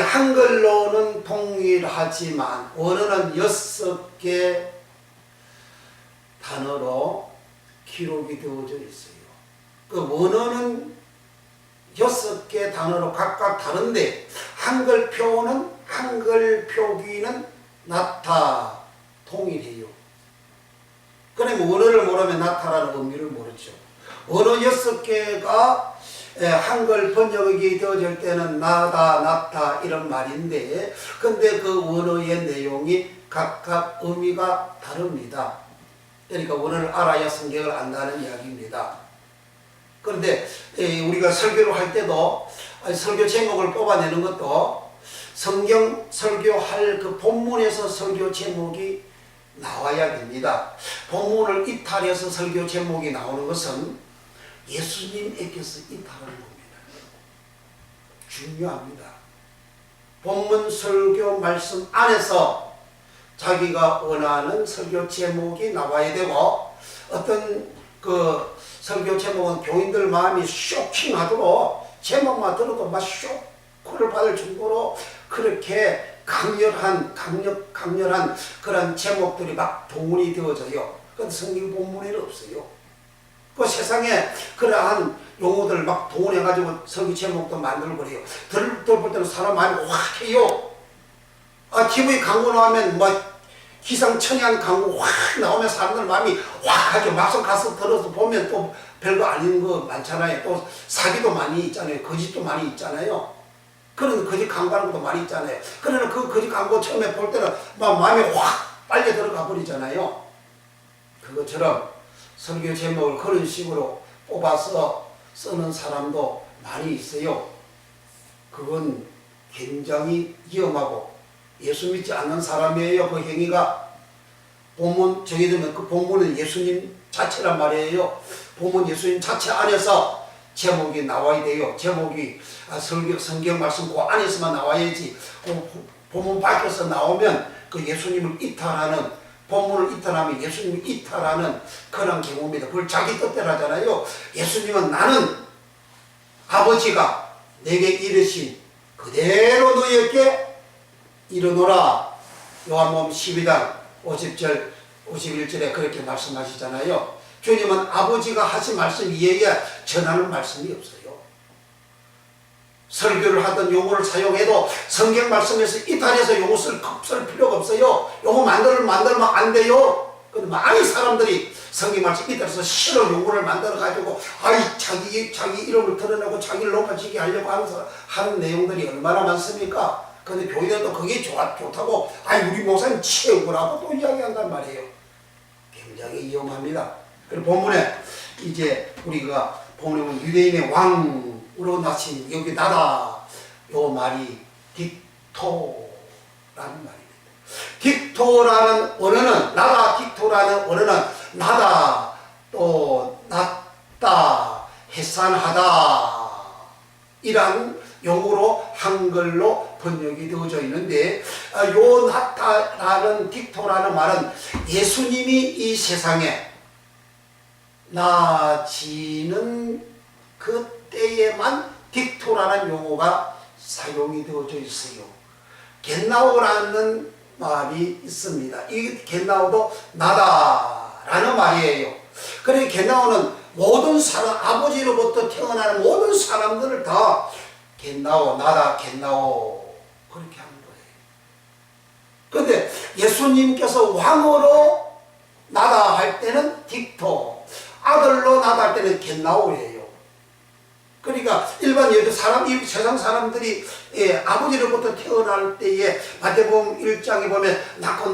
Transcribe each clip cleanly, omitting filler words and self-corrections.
한글로는 동일하지만 원어는 6개 단어로 기록이 되어져 있어요. 그 원어는 6개 단어로 각각 다른데 한글 표는 한글 표기는 나타 통일해요. 그러면 원어를 모르면 나타라는 의미를 모르죠. 언어 6개가 한글 번역이 되어질 때는 나다, 나타 이런 말인데 근데 그 원어의 내용이 각각 의미가 다릅니다. 그러니까 원어를 알아야 성경을 안다는 이야기입니다. 그런데 우리가 설교를 할 때도 설교 제목을 뽑아내는 것도 성경 설교할 그 본문에서 설교 제목이 나와야 됩니다. 본문을 이탈해서 설교 제목이 나오는 것은 예수님에게서 이탈하는 겁니다. 중요합니다. 본문 설교 말씀 안에서 자기가 원하는 설교 제목이 나와야 되고 어떤 그 설교 제목은 교인들 마음이 쇼킹하도록 제목만 들어도 막 쇼크를 받을 정도로 그렇게 강렬한 그런 제목들이 막 동원이 되어져요. 그런데 성경 본문에는 없어요. 그 세상에 그러한 용어들을 막 동원해가지고 설교 제목도 만들고 그래요. 들어볼 때는 사람 마음이 확 해요. 기분이 강고 나오면 기상천외한 강고 확 나오면 사람들 마음이 확 하죠. 막상 가서 들어서 보면 또 별거 아닌 거 많잖아요. 또 사기도 많이 있잖아요. 거짓도 많이 있잖아요. 그런 거짓 광고하는 것도 많이 있잖아요. 그러나 그 거짓 광고 처음에 볼 때는 막 마음이 확 빨려 들어가 버리잖아요. 그것처럼 설교 제목을 그런 식으로 뽑아서 쓰는 사람도 많이 있어요. 그건 굉장히 위험하고 예수 믿지 않는 사람이에요. 그 행위가 본문 정해두면 그 본문은 예수님 자체란 말이에요. 본문 예수님 자체 안에서 제목이 나와야 돼요. 제목이 성경 말씀 그 안에서만 나와야지 본문 밖에서 나오면 그 예수님을 이탈하는 본문을 이탈하면 예수님을 이탈하는 그런 경우입니다. 그걸 자기 뜻대로 하잖아요. 예수님은 나는 아버지가 내게 이르신 그대로 너희에게 이르노라. 요한복음 12장 50절 51절에 그렇게 말씀하시잖아요. 주님은 아버지가 하신 말씀 이외에 전하는 말씀이 없어요. 설교를 하던 용어를 사용해도 성경 말씀에서 이탈해서 용어 쓸 필요가 없어요. 용어 만들면 안 돼요. 근데 많은 사람들이 성경 말씀 이탈해서 실어 용어를 만들어가지고 자기 이름을 드러내고 자기를 높아지게 하려고 하는 내용들이 얼마나 많습니까? 근데 교회들도 그게 좋다고 우리 목사님 최고라고 또 이야기한단 말이에요. 굉장히 위험합니다. 그리고 본문에 이제 우리가 보면 유대인의 왕으로 나신 여기 나다 요 말이 딕토라는 말입니다. 딕토라는 언어는 나다 딕토라는 언어는 나다 또 낫다 해산하다 이란 용어로 한글로 번역이 되어져 있는데 요 나타라는 딕토라는 말은 예수님이 이 세상에 나지는 그때에만 딕토라는 용어가 사용이 되어져 있어요. 겟나오라는 말이 있습니다. 이 겟나오도 나다라는 말이에요. 그래서 겟나오는 모든 사람, 아버지로부터 태어나는 모든 사람들을 다 겟나오, 나다, 겟나오 그렇게 하는 거예요. 그런데 예수님께서 왕으로 나다 할 때는 딕토, 아들로 나다 할 때는 겟나오예요. 그러니까 일반 세상 사람들이 아버지로부터 태어날 때에 마태복음 1장에 보면 낳고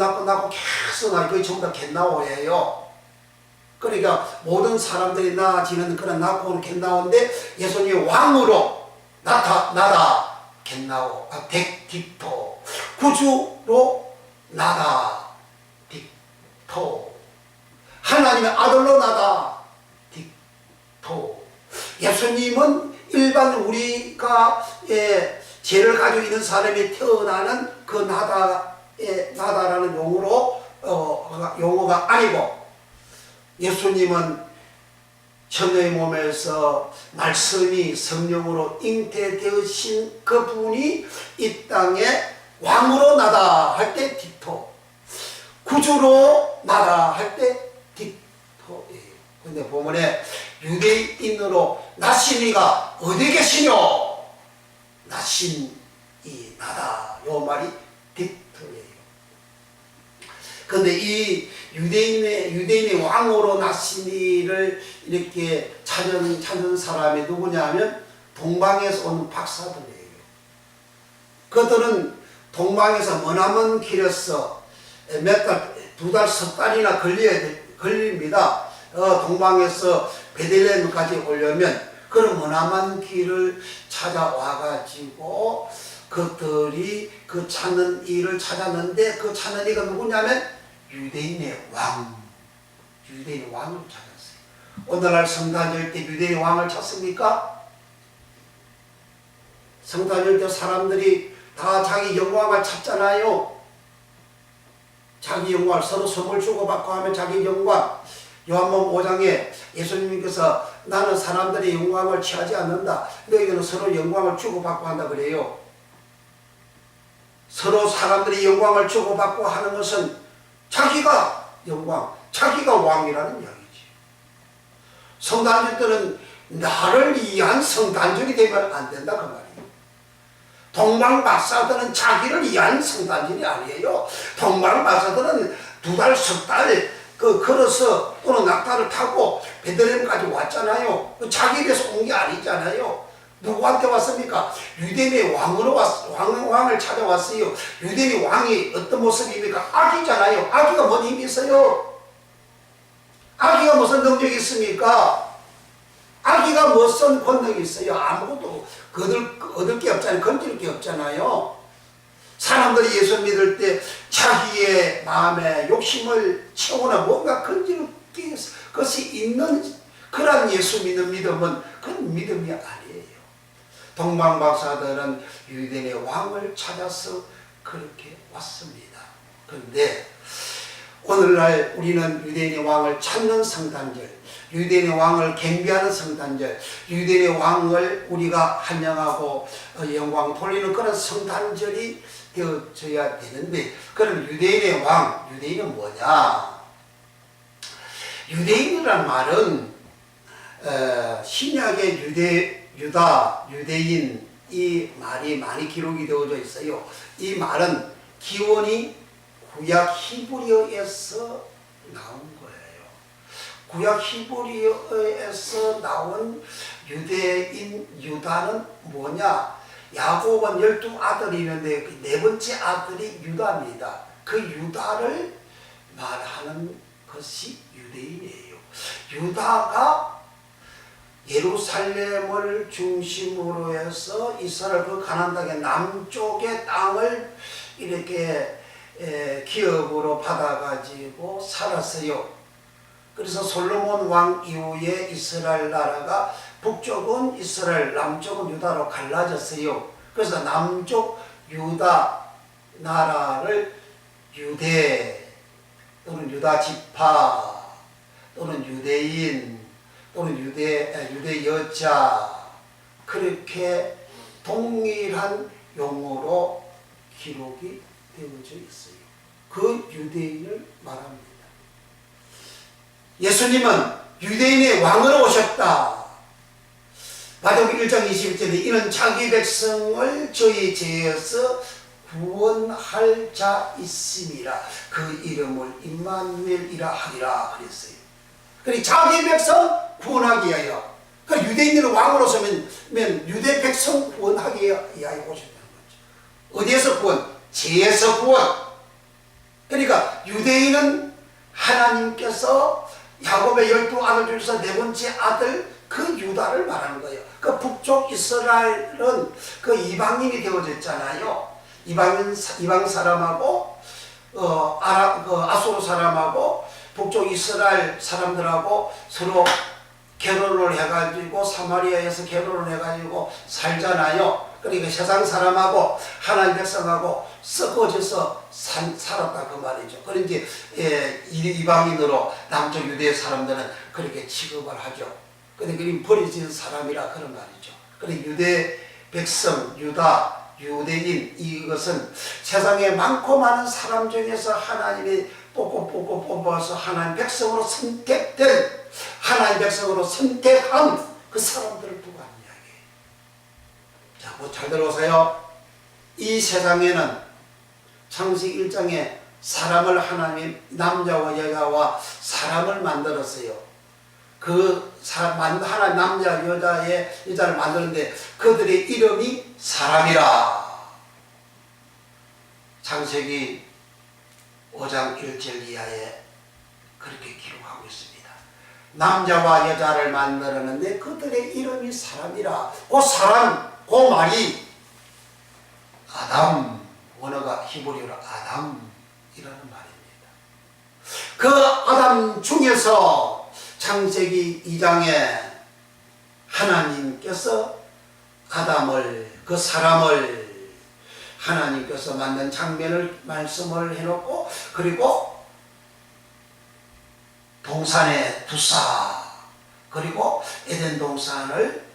계속 나고 거의 전부 다 겟나오예요. 그러니까 모든 사람들이 낳아지는 그런 낳고 겟나오인데 예수님이 왕으로 나다 겟나오 딕토 구주로 나다 딕토 하나님의 아들로 나다 딕토. 예수님은 일반 우리가 죄를 가지고 있는 사람이 태어나는 그 나다라는 용어가 아니고 예수님은 처녀의 몸에서 말씀이 성령으로 잉태되으신 그분이 이 땅에 왕으로 나다 할 때 디토, 구주로 나다 할 때 디토예요. 근데 본문에 유대인으로 나시니가 어디 계시뇨? 나신이 나다. 요 말이 디토예요. 근데 이 유대인의 왕으로 나시니를 이렇게 찾은 사람이 누구냐면 동방에서 온 박사들이에요. 그들은 동방에서 머나먼 길에서 몇 달, 두 달, 석 달이나 걸립니다. 동방에서 베들레헴까지 오려면 그런 머나먼 길을 찾아와가지고 그들이 그 찾는 이를 찾았는데 그 찾는 이가 누구냐면 유대인의 왕, 유대인의 왕을 찾았어요. 오늘날 성탄절 때 유대인의 왕을 찾습니까? 성탄절 때 사람들이 다 자기 영광을 찾잖아요. 자기 영광을 서로 선물 주고받고 하면 자기 영광. 요한복음 5장에 예수님께서 나는 사람들의 영광을 취하지 않는다. 너희들은 서로 영광을 주고받고 한다 그래요. 서로 사람들이 영광을 주고받고 하는 것은 자기가 영광, 자기가 왕이라는 이야기지. 성탄절 때는 나를 위한 성탄절이 되면 안 된다 그 말이에요. 동방박사들은 자기를 위한 성탄절이 아니에요. 동방박사들은 두 달, 석 달 걸어서 또는 낙타를 타고 베들레헴까지 왔잖아요. 자기에 대해서 온 게 아니잖아요. 누구한테 왔습니까? 유대인의 왕으로 왕을 찾아왔어요. 유대인의 왕이 어떤 모습입니까? 아기잖아요. 아기가 뭔 힘이 있어요? 아기가 무슨 능력이 있습니까? 아기가 무슨 권능이 있어요? 아무것도 얻을 게 없잖아요. 건질 게 없잖아요. 사람들이 예수 믿을 때 자기의 마음에 욕심을 채우나 뭔가 건질 것이 있는 그런 예수 믿는 믿음은 그건 믿음이 아니에요. 동방박사들은 유대인의 왕을 찾아서 그렇게 왔습니다. 그런데 오늘날 우리는 유대인의 왕을 찾는 성탄절, 유대인의 왕을 경배하는 성탄절, 유대인의 왕을 우리가 환영하고 영광 돌리는 그런 성탄절이 되어져야 되는데, 그럼 유대인의 왕, 유대인은 뭐냐? 유대인이란 말은 신약의 유대인 이 말이 많이 기록이 되어져 있어요. 이 말은 기원이 구약 히브리어에서 나온 거예요. 구약 히브리어에서 나온 유대인 유다는 뭐냐? 야곱은 12아들이 있는데 그 네 번째 아들이 유다입니다. 그 유다를 말하는 것이 유대인이에요. 유다가 예루살렘을 중심으로 해서 이스라엘 그 가나안 땅의 남쪽의 땅을 이렇게 기업으로 받아가지고 살았어요. 그래서 솔로몬 왕 이후에 이스라엘 나라가 북쪽은 이스라엘, 남쪽은 유다로 갈라졌어요. 그래서 남쪽 유다 나라를 유대 또는 유다 지파 또는 유대인 또는 유대 여자 그렇게 동일한 용어로 기록이 되어져 있어요. 그 유대인을 말합니다. 예수님은 유대인의 왕으로 오셨다. 마태복음 1장 21절에 이는 자기 백성을 저희 죄에서 구원할 자 있음이라 그 이름을 임마누엘이라 하리라 그랬어요. 그러니까 자기 백성 구원하기 위하여, 그러니까 유대인들은 왕으로 서면 유대 백성 구원하기 위하여 오셨다는 거죠. 어디에서 구원? 죄에서 구원. 그러니까 유대인은 하나님께서 야곱의 12아들 중에서 네 번째 아들 그 유다를 말하는 거예요. 그 북쪽 이스라엘은 그 이방인이 되어졌잖아요. 이방 사람하고 아수르 사람하고 북쪽 이스라엘 사람들하고 서로 결혼을 해가지고 사마리아에서 결혼을 해가지고 살잖아요. 그러니까 세상 사람하고 하나님 백성하고 섞어져서 살았다 그 말이죠. 그런지 이방인으로 남쪽 유대 사람들은 그렇게 취급을 하죠. 근데 그림 버려진 사람이라 그런 말이죠. 그래 유대 백성, 유대인 이것은 세상에 많고 많은 사람 중에서 하나님이 뽑고 뽑아서 하나님 백성으로 선택된 하나님 백성으로 선택한 그 사람들을 두고 하는 이야기예요. 자, 뭐 잘 들어보세요. 이 세상에는 창세기 1장에 사람을 하나님 남자와 여자와 사람을 만들었어요. 하나님 남자 여자를 만드는데 그들의 이름이 사람이라. 창세기 5장 1절 이하에 그렇게 기록하고 있습니다. 남자와 여자를 만들었는데 그들의 이름이 사람이라. 그 사람, 그 말이 아담, 원어가 히브리어로 아담이라는 말입니다. 그 아담 중에서 창세기 2장에 하나님께서 아담을, 그 사람을 하나님께서 만든 장면을 말씀을 해놓고, 그리고 동산의 두사, 그리고 에덴 동산을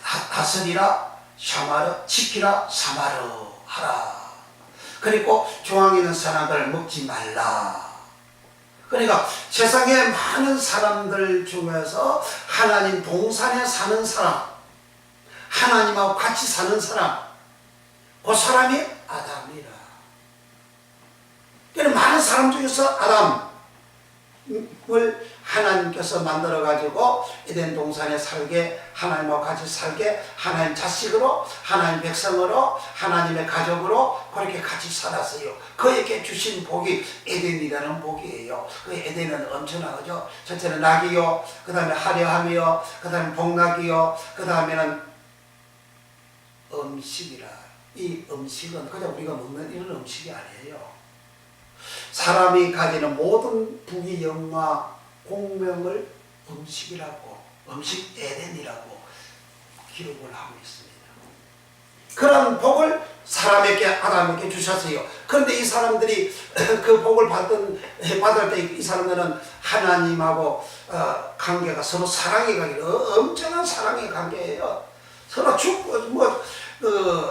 다스리라, 샤마르, 지키라, 사마르 하라. 그리고 중앙에 있는 선악을 먹지 말라. 그러니까 세상에 많은 사람들 중에서 하나님 동산에 사는 사람, 하나님하고 같이 사는 사람, 그 사람이 아담이라. 그러니까 많은 사람 중에서 아담을 하나님께서 만들어가지고 에덴 동산에 살게, 하나님하고 같이 살게, 하나님 자식으로, 하나님 백성으로, 하나님의 가족으로 그렇게 같이 살았어요. 그에게 주신 복이 에덴이라는 복이에요. 그 에덴은 엄청나죠. 첫째는 낙이요, 그 다음에 화려함이요, 그 다음에 복락이요, 그 다음에는 음식이라. 이 음식은 그냥 우리가 먹는 이런 음식이 아니에요. 사람이 가지는 모든 부귀 영화 공명을 음식이라고, 음식 에덴이라고 기록을 하고 있습니다. 그런 복을 사람에게, 아담에게 주셨어요. 그런데 이 사람들이 그 복을 받을 때 이 사람들은 하나님하고 관계가 서로 사랑의 관계예요. 엄청난 사랑의 관계예요. 서로 죽고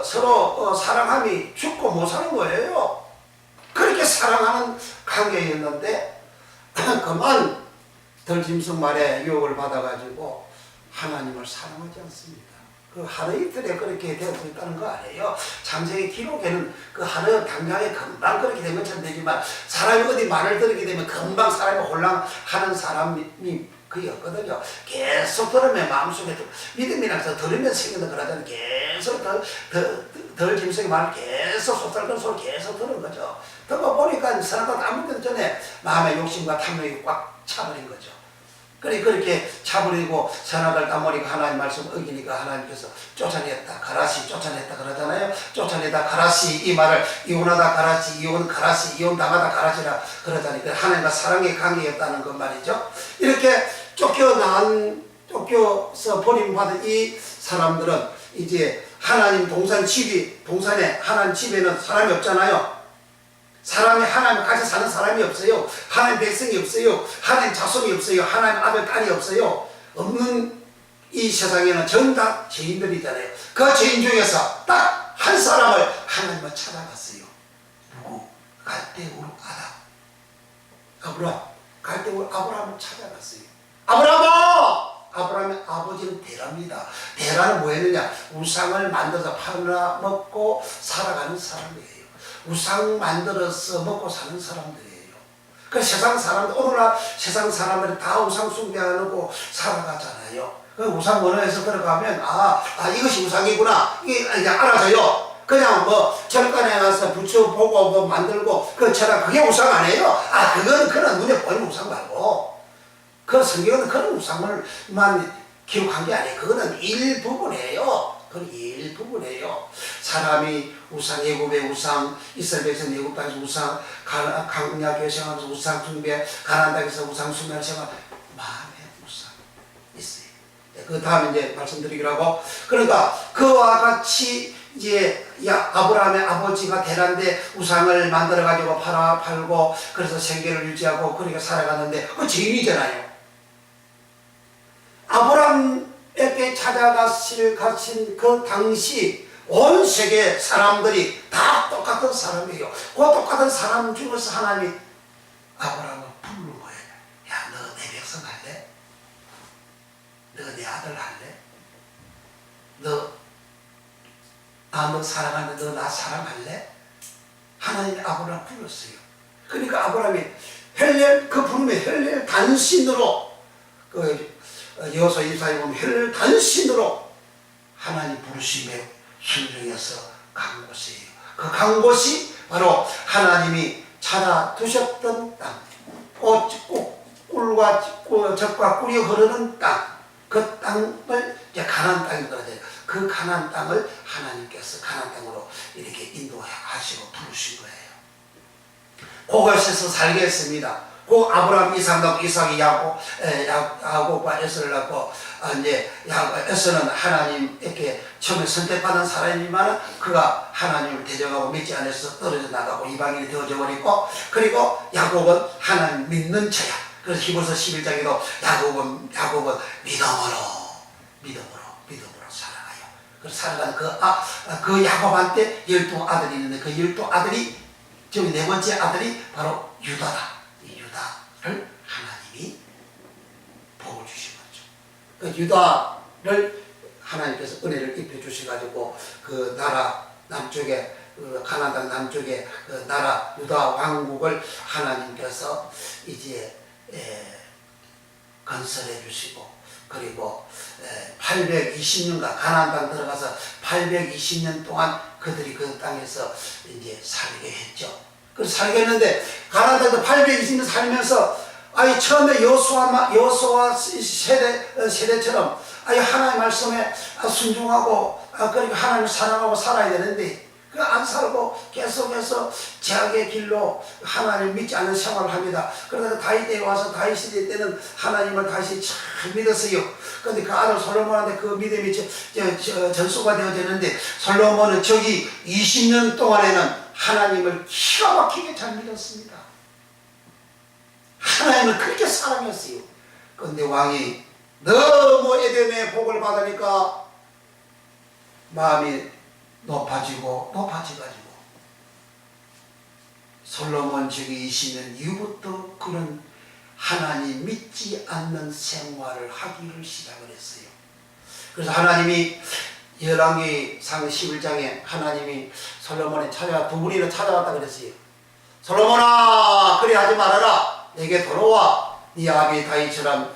서로 사랑함이 죽고 못 사는 거예요. 그렇게 사랑하는 관계였는데 그만 덜짐승 말에 유혹을 받아가지고 하나님을 사랑하지 않습니다. 그 하루 이틀에 그렇게 될 수 있다는 거 아니에요. 창세기 기록에는 그 하루 당장에 금방 그렇게 된 것처럼 되지만 사람이 어디 말을 들게 되면 금방 사람이 혼란하는 사람이 그게 없거든요. 계속 들으면 마음속에 믿음이라서 들으면 생긴다 그러잖아요. 계속 덜 짐승의 말을 계속 쏟아지는 소리 계속 들은 거죠. 듣고 보니까 사람들 아무 것 전에 마음의 욕심과 탐욕이 꽉 차버린 거죠. 그렇게 차버리고 선악을 따버리고 하나님 말씀 어기니까 하나님께서 쫓아냈다 가라시 쫓아냈다 그러잖아요. 쫓아내다 가라시, 이 말을 이혼하다 가라시, 이혼 가라시, 이혼 당하다 가라시라 그러잖아요. 하나님과 사랑의 관계였다는 것 말이죠. 이렇게 쫓겨서 버림받은 이 사람들은 이제 하나님 동산에 하나님 집에는 사람이 없잖아요. 사람이 하나님 같이 사는 사람이 없어요. 하나님 백성이 없어요. 하나님 자손이 없어요. 하나님 아들 딸이 없어요. 없는 이 세상에는 전 다 죄인들이잖아요. 그 죄인 중에서 딱 한 사람을 하나님은 찾아갔어요. 누구? 갈대우르 아담. 갈대우르 아브라함을 찾아갔어요. 아브라함의 아버지는 데라입니다. 데라는 뭐였느냐? 우상을 만들어서 팔아먹고 살아가는 사람이에요. 우상 만들어서 먹고 사는 사람들이에요. 그 세상 사람들, 오늘날 세상 사람들이 다 우상 숭배하고 살아가잖아요. 그 우상 원어에서 들어가면 이것이 우상이구나 이게 알아져요. 그냥 절간에 가서 붙여보고 만들고 그 철학 그게 우상 아니에요. 그건 눈에 보이는 우상 말고 그 성경은 그런 우상을만 기록한 게 아니에요. 그거는 일부분이에요. 그건 일부분이에요. 사람이 우상, 애굽의 우상, 이스라엘 백성 애굽 땅에서 우상, 강약 교생하면서 우상 숭배, 가나안 땅에서 우상 숭배하는 생활, 마음의 우상 있어요. 그 다음에 이제 말씀드리기라고. 그러니까 그와 같이 이제 아브라함의 아버지가 데라인데 우상을 만들어 가지고 팔고 그래서 생계를 유지하고 그렇게 살아갔는데 그 죄인이잖아요. 아브라함에게 가신 그 당시 온 세계 사람들이 다 똑같은 사람이에요. 그 똑같은 사람 중에서 하나님이 아브라함을 부르는 거예요. 야, 너 내 백성 할래? 너 내 아들 할래? 너 사랑하는데 너 나 사랑할래? 하나님이 아브라함을 불렀어요. 그러니까 아브라함이 그 부름에 헬렐 단신으로 여호수아 24에 보면 헬렐 단신으로 하나님 부르심에 순종해서 간 곳이에요. 그 간 곳이 바로 하나님이 찾아두셨던 땅, 꿀과 젖과 꿀이 흐르는 땅, 그 땅을 이제 가나안 땅이 그러잖아요. 그 가나안 땅을 하나님께서 가나안 땅으로 이렇게 인도하시고 부르신 거예요. 그곳에서 살게 했습니다. 그 아브라함, 이삭이 야곱과 에서를 낳고 이제 에서는 하나님에게 처음에 선택받은 사람이지만 그가 하나님을 대적하고 믿지 않아서 떨어져 나가고 이방인이 되어져 버리고, 그리고 야곱은 하나님 믿는 자야. 그래서 히브리서 11장에도 야곱은 믿음으로 살아가요. 그래서 살아가는 그 야곱한테 12아들이 있는데 그 12아들이 저기 네 번째 아들이 바로 유다다. 이 유다를 하나님이 복을 주신 거죠. 그 유다를 하나님께서 은혜를 입혀 주셔가지고 그 나라 남쪽에 가나안 땅 남쪽에 그 나라 유다 왕국을 하나님께서 이제 건설해 주시고, 그리고 820년간 가나안 땅 들어가서 820년 동안 그들이 그 땅에서 이제 살게 했죠. 그래서 살게 했는데 가나안 땅에서 820년 살면서 처음에 여호수아 세대처럼 하나님 말씀에 순종하고 그리고 하나님을 사랑하고 살아야 되는데 그 안 살고 계속해서 죄악의 길로 하나님을 믿지 않는 생활을 합니다. 그러다가 다윗에 와서 다윗 시대 때는 하나님을 다시 잘 믿었어요. 그런데 그 아들 솔로몬한테 그 믿음이 전수가 되어지는데 솔로몬은 저기 20년 동안에는 하나님을 기가 막히게 잘 믿었습니다. 하나님을 그렇게 사랑했어요. 그런데 왕이 너무 에덴의 복을 받으니까 마음이 높아지고 솔로몬 저기 20년 이후부터 그런 하나님 믿지 않는 생활을 하기를 시작을 했어요. 그래서 하나님이 열왕기상 11장에 하나님이 솔로몬에 두 분이나 찾아왔다 그랬어요. 솔로몬아, 그리 하지 말아라. 내게 돌아와. 네 아비 다윗처럼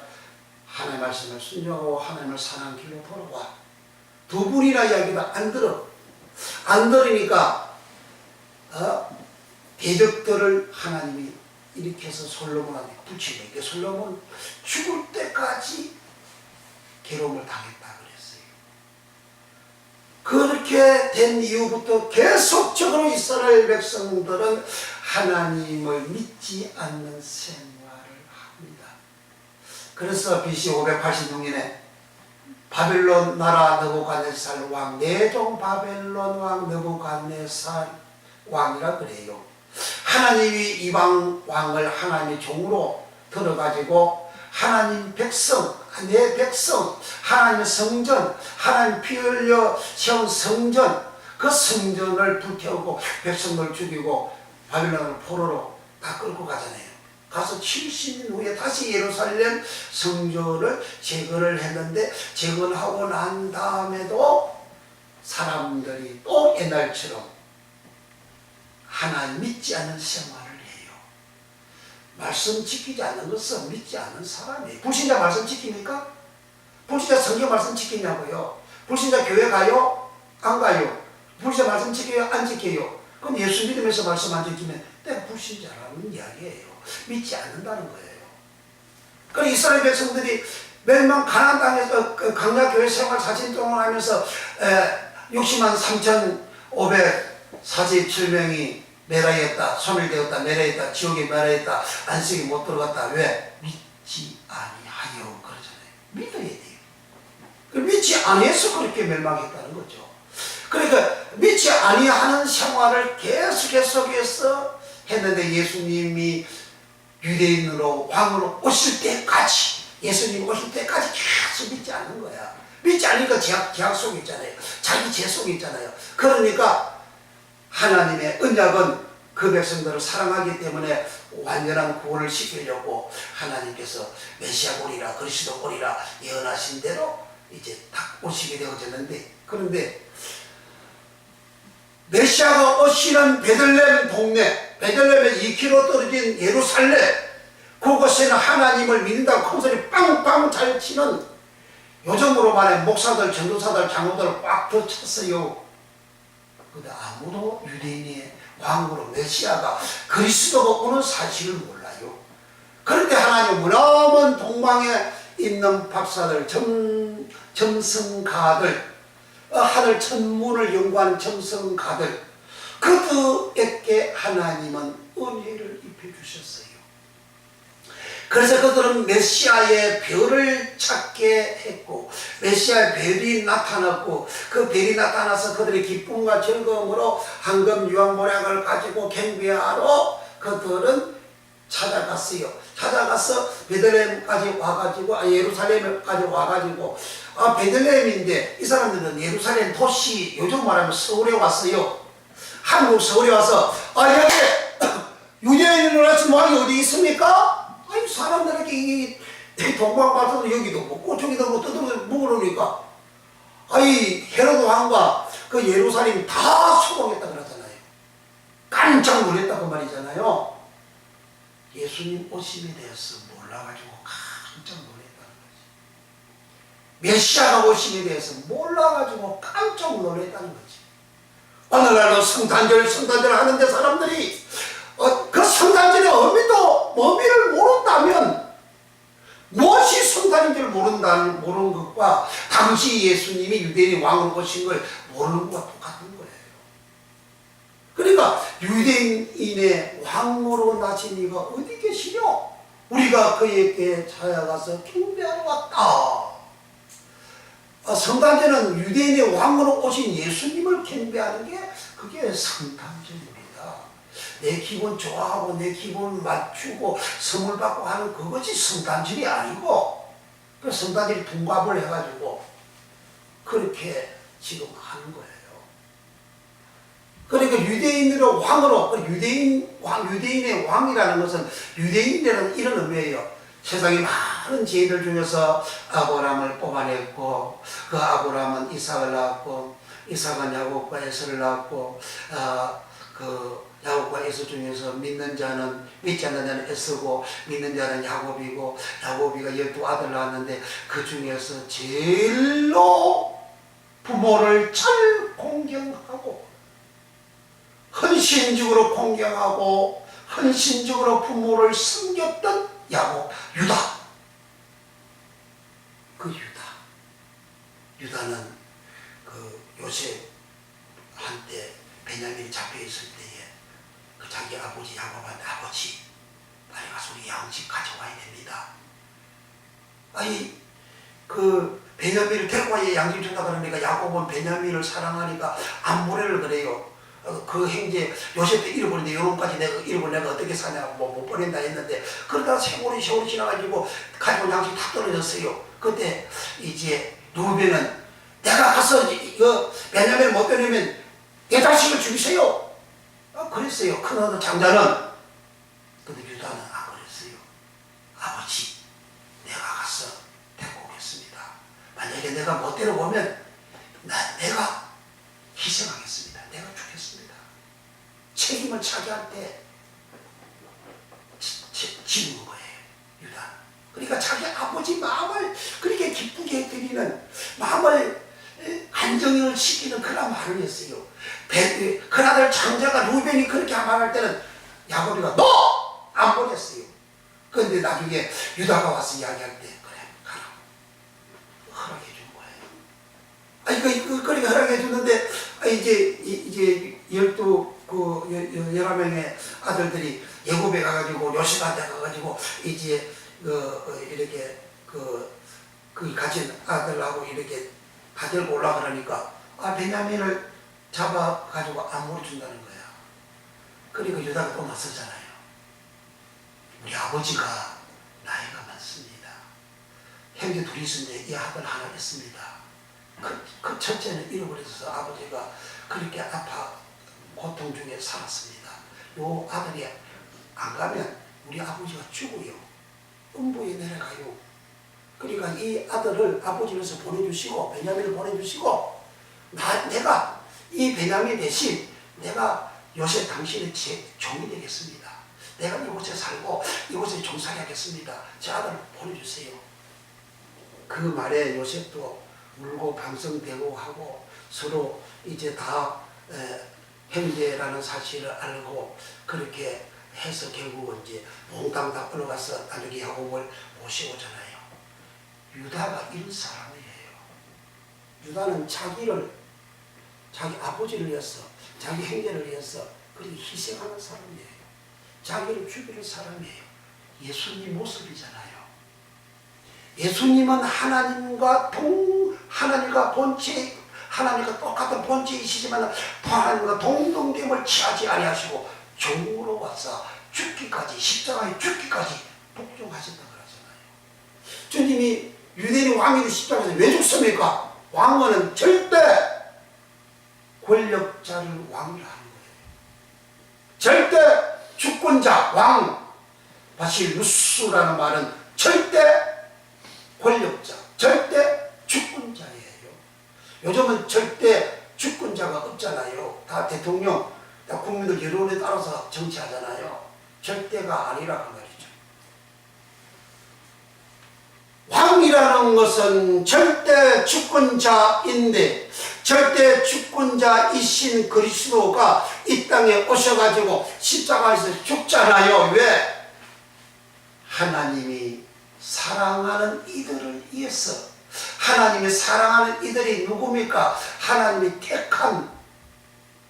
하나님의 말씀을 순종하고 하나님을 사랑하는 길로 돌아와. 두 분이나 이야기도 안 들으니까 대적들을 하나님이 일으켜서 솔로몬한테 붙이고, 이게 솔로몬 죽을 때까지 괴로움을 당했다 그랬어요. 그렇게 된 이후부터 계속적으로 이스라엘 백성들은 하나님을 믿지 않는 생활을 합니다. 그래서 BC 586년에 바벨론 나라 느부갓네살 왕, 내종 바벨론 왕 느부갓네살 왕이라 그래요. 하나님이 이방 왕을 하나님의 종으로 들어가지고 하나님 백성, 내 백성, 하나님의 성전, 하나님 피 흘려 세운 성전, 그 성전을 불태우고 백성을 죽이고 바벨론을 포로로 다 끌고 가잖아요. 가서 70년 후에 다시 예루살렘 성전을 제거를 했는데, 제거를 하고 난 다음에도 사람들이 또 옛날처럼 하나님 믿지 않는 생활을 해요. 말씀 지키지 않는 것은 믿지 않는 사람이에요. 불신자 말씀 지킵니까? 불신자 성경 말씀 지키냐고요? 불신자 교회 가요? 안 가요? 불신자 말씀 지켜요? 안 지켜요? 그럼 예수 믿으면서 말씀 안 지키면 내가 불신자라는 이야기예요. 믿지 않는다는 거예요. 그 이스라엘 백성들이 멸망 가나안 땅에서 강약교회 생활 40년 동안 하면서 60만 3,547명이 멸하였다, 소멸되었다, 멸하였다, 지옥에 멸하였다, 안식에 못 들어갔다. 왜? 믿지 아니하여 그러잖아요. 믿어야 돼요. 믿지 아니해서 그렇게 멸망했다는 거죠. 그러니까 믿지 아니하는 생활을 계속해서 했는데 예수님이 유대인으로 왕으로 오실 때까지, 예수님 오실 때까지 계속 다시 믿지 않는 거야. 믿지 않으니까 제약 속에 있잖아요. 자기 죄 속에 있잖아요. 그러니까 하나님의 언약은 그 백성들을 사랑하기 때문에 완전한 구원을 시키려고 하나님께서 메시아 오리라 그리스도 오리라 예언하신 대로 이제 딱 오시게 되어졌는데, 그런데 메시아가 오시는 베들레헴 동네, 베들레헴에 2km 떨어진 예루살렘, 그곳에는 하나님을 믿는다고 큰 소리 빵빵 잘 치는, 요즘으로 말해 목사들, 전도사들, 장로들 꽉 덮쳤어요. 근데 아무도 유대인의 왕으로 메시아가 그리스도가 오는 사실을 몰라요. 그런데 하나님 머나먼 동방에 있는 박사들, 점성가들, 하늘 천문을 연구한 점성가들, 그들에게 하나님은 은혜를 입혀주셨어요. 그래서 그들은 메시아의 별을 찾게 했고, 메시아의 별이 나타났고, 그 별이 나타나서 그들의 기쁨과 즐거움으로 황금 유황모략을 가지고 경배하러 그들은 찾아갔어요. 찾아가서 베들레헴까지 와가지고, 예루살렘까지 와가지고, 베들레헴인데 이 사람들은 예루살렘 도시, 요즘 말하면 서울에 왔어요. 한국 서울에 와서 여기 유대인으로 나신 왕이 어디 있습니까? 아니, 사람들에게 이 동방바다도 여기도 먹고 저기도 뭐 뜯어 먹으려니까, 아이 헤로드 왕과 그 예루살렘 다 소동했다 그러잖아요. 깜짝 놀랐다 그 말이잖아요. 예수님 오심에 대해서 몰라가지고 깜짝 놀랐다는 거지. 메시아가 오심에 대해서 몰라가지고 깜짝 놀랐다는 거지. 오늘날도 성탄절 하는데 사람들이 그 성탄절의 의미를 모른다면, 무엇이 성탄인지를 모르는 것과 당시 예수님이 유대인의 왕으로 오신 걸 모르는 것과 똑같은 거예요. 그러니까 유대인의 왕으로 나신 이가 어디 계시냐? 우리가 그에게 찾아가서 경배하러 왔다. 성탄절은 유대인의 왕으로 오신 예수님을 경배하는 게 그게 성탄절입니다. 내 기분 좋아하고 내 기분 맞추고 선물 받고 하는 그것이 성탄절이 아니고, 그 성탄절이 둔갑을 해가지고 그렇게 지금 하는 거예요. 그러니까 유대인들의 왕으로, 유대인의 왕이라는 것은, 유대인이라는 이런 의미예요. 세상에 많은 죄들 중에서 아브라함을 뽑아냈고, 그 아브라함은 이삭을 낳았고, 이삭은 야곱과 에서를 낳았고, 그 야곱과 에서 중에서 믿는 자는, 믿지 않는 자는 에서고, 믿는 자는 야곱이고, 야곱이가 12아들 낳았는데 그 중에서 제일로 부모를 잘 공경하고 헌신적으로 공경하고 헌신적으로 부모를 섬겼던 야곱, 유다. 그 유다는 그 요셉 한때 베냐민이 잡혀있을 때에 그 자기 아버지 야곱한테, 아버지 빨리 가서 우리 양식 가져와야 됩니다. 아니 그 베냐민을 데리고 와야 양식 준다 그러니까 야곱은 베냐민을 사랑하니까 안보내를 그래요. 그 형제 요셉도 잃어버렸는데 요놈까지 내가 어떻게 사냐, 못 보낸다 했는데, 그러다가 세월이 지나가지고 가지고 양식 다 떨어졌어요. 그때 이제 루벤은 내가 가서 베냐민을 못 빼내면 내 자식을 죽이세요. 그랬어요. 큰 장자는. 근데 유다는 안 그랬어요. 아버지, 내가 가서 데리고 오겠습니다. 만약에 내가 못 데려오면 내가 희생하겠습니다. 내가 죽겠습니다. 책임을 차지할 때 지는 거예요, 유다. 그러니까 자기 아버지 마음을 그렇게 기쁘게 해드리는, 마음을 안정을 시키는 그런 말을 했어요. 그 아들 장자가 루벤이 그렇게 말할 때는 야곱이가 너! 안 보냈어요. 그런데 나중에 유다가 와서 이야기할 때, 그래 가라, 허락해 준 거예요. 그러니까 허락해 줬는데, 이제 11명의 아들들이 예굽에 가가지고 요셉한테 가가지고 이제 이렇게 그 가진 아들하고 이렇게 다 들고 올라 그러니까 베냐민을 잡아가지고 안 물어준다는 거야. 그리고 유다가 또 나섰잖아요. 우리 아버지가 나이가 많습니다. 형제 둘이 있었는데 이 아들 하나 있습니다. 그 첫째는 잃어버려서 아버지가 그렇게 아파 고통 중에 살았습니다. 요 아들이 안 가면 우리 아버지가 죽어요. 음부에 내려가요. 그러니까 이 아들을 아버지로서 보내주시고 베냐민을 보내주시고 내가 이 베냐민 대신 내가 요셉 당신의 종이 되겠습니다. 내가 이곳에 살고 이곳에 종살이하겠습니다. 제 아들을 보내주세요. 그 말에 요셉도 울고 방성대고 하고 서로 이제 다 형제라는 사실을 알고 그렇게 해서 결국은 이제 몽땅 다 끌어가서 나중에 야곱을 모시오잖아요. 유다가 이런 사람이에요. 유다는 자기 아버지를 위해서 자기 형제를 위해서 그렇게 희생하는 사람이에요. 자기를 죽이는 사람이에요. 예수님 모습이잖아요. 예수님은 하나님과 하나님과 똑같은 본체이시지만 하나님과 동등됨을 취하지 아니하시고 종으로 와서 죽기까지 십자가에 죽기까지 복종하셨다 그러잖아요. 주님이 유대인 왕이 십자가에서 왜 죽습니까? 왕은 절대 권력자를 왕이라 하는 거예요. 절대 주권자 왕 바실루스라는 말은 절대 권력자, 절대 주권자예요. 요즘은 절대 주권자가 없잖아요. 다 대통령, 다 국민들 여론에 따라서 정치하잖아요. 절대가 아니라 그 말이죠. 왕이라는 것은 절대 주권자인데 절대 주권자이신 그리스도가 이 땅에 오셔가지고 십자가에서 죽잖아요. 왜? 하나님이 사랑하는 이들을 위해서. 하나님이 사랑하는 이들이 누굽니까? 하나님이 택한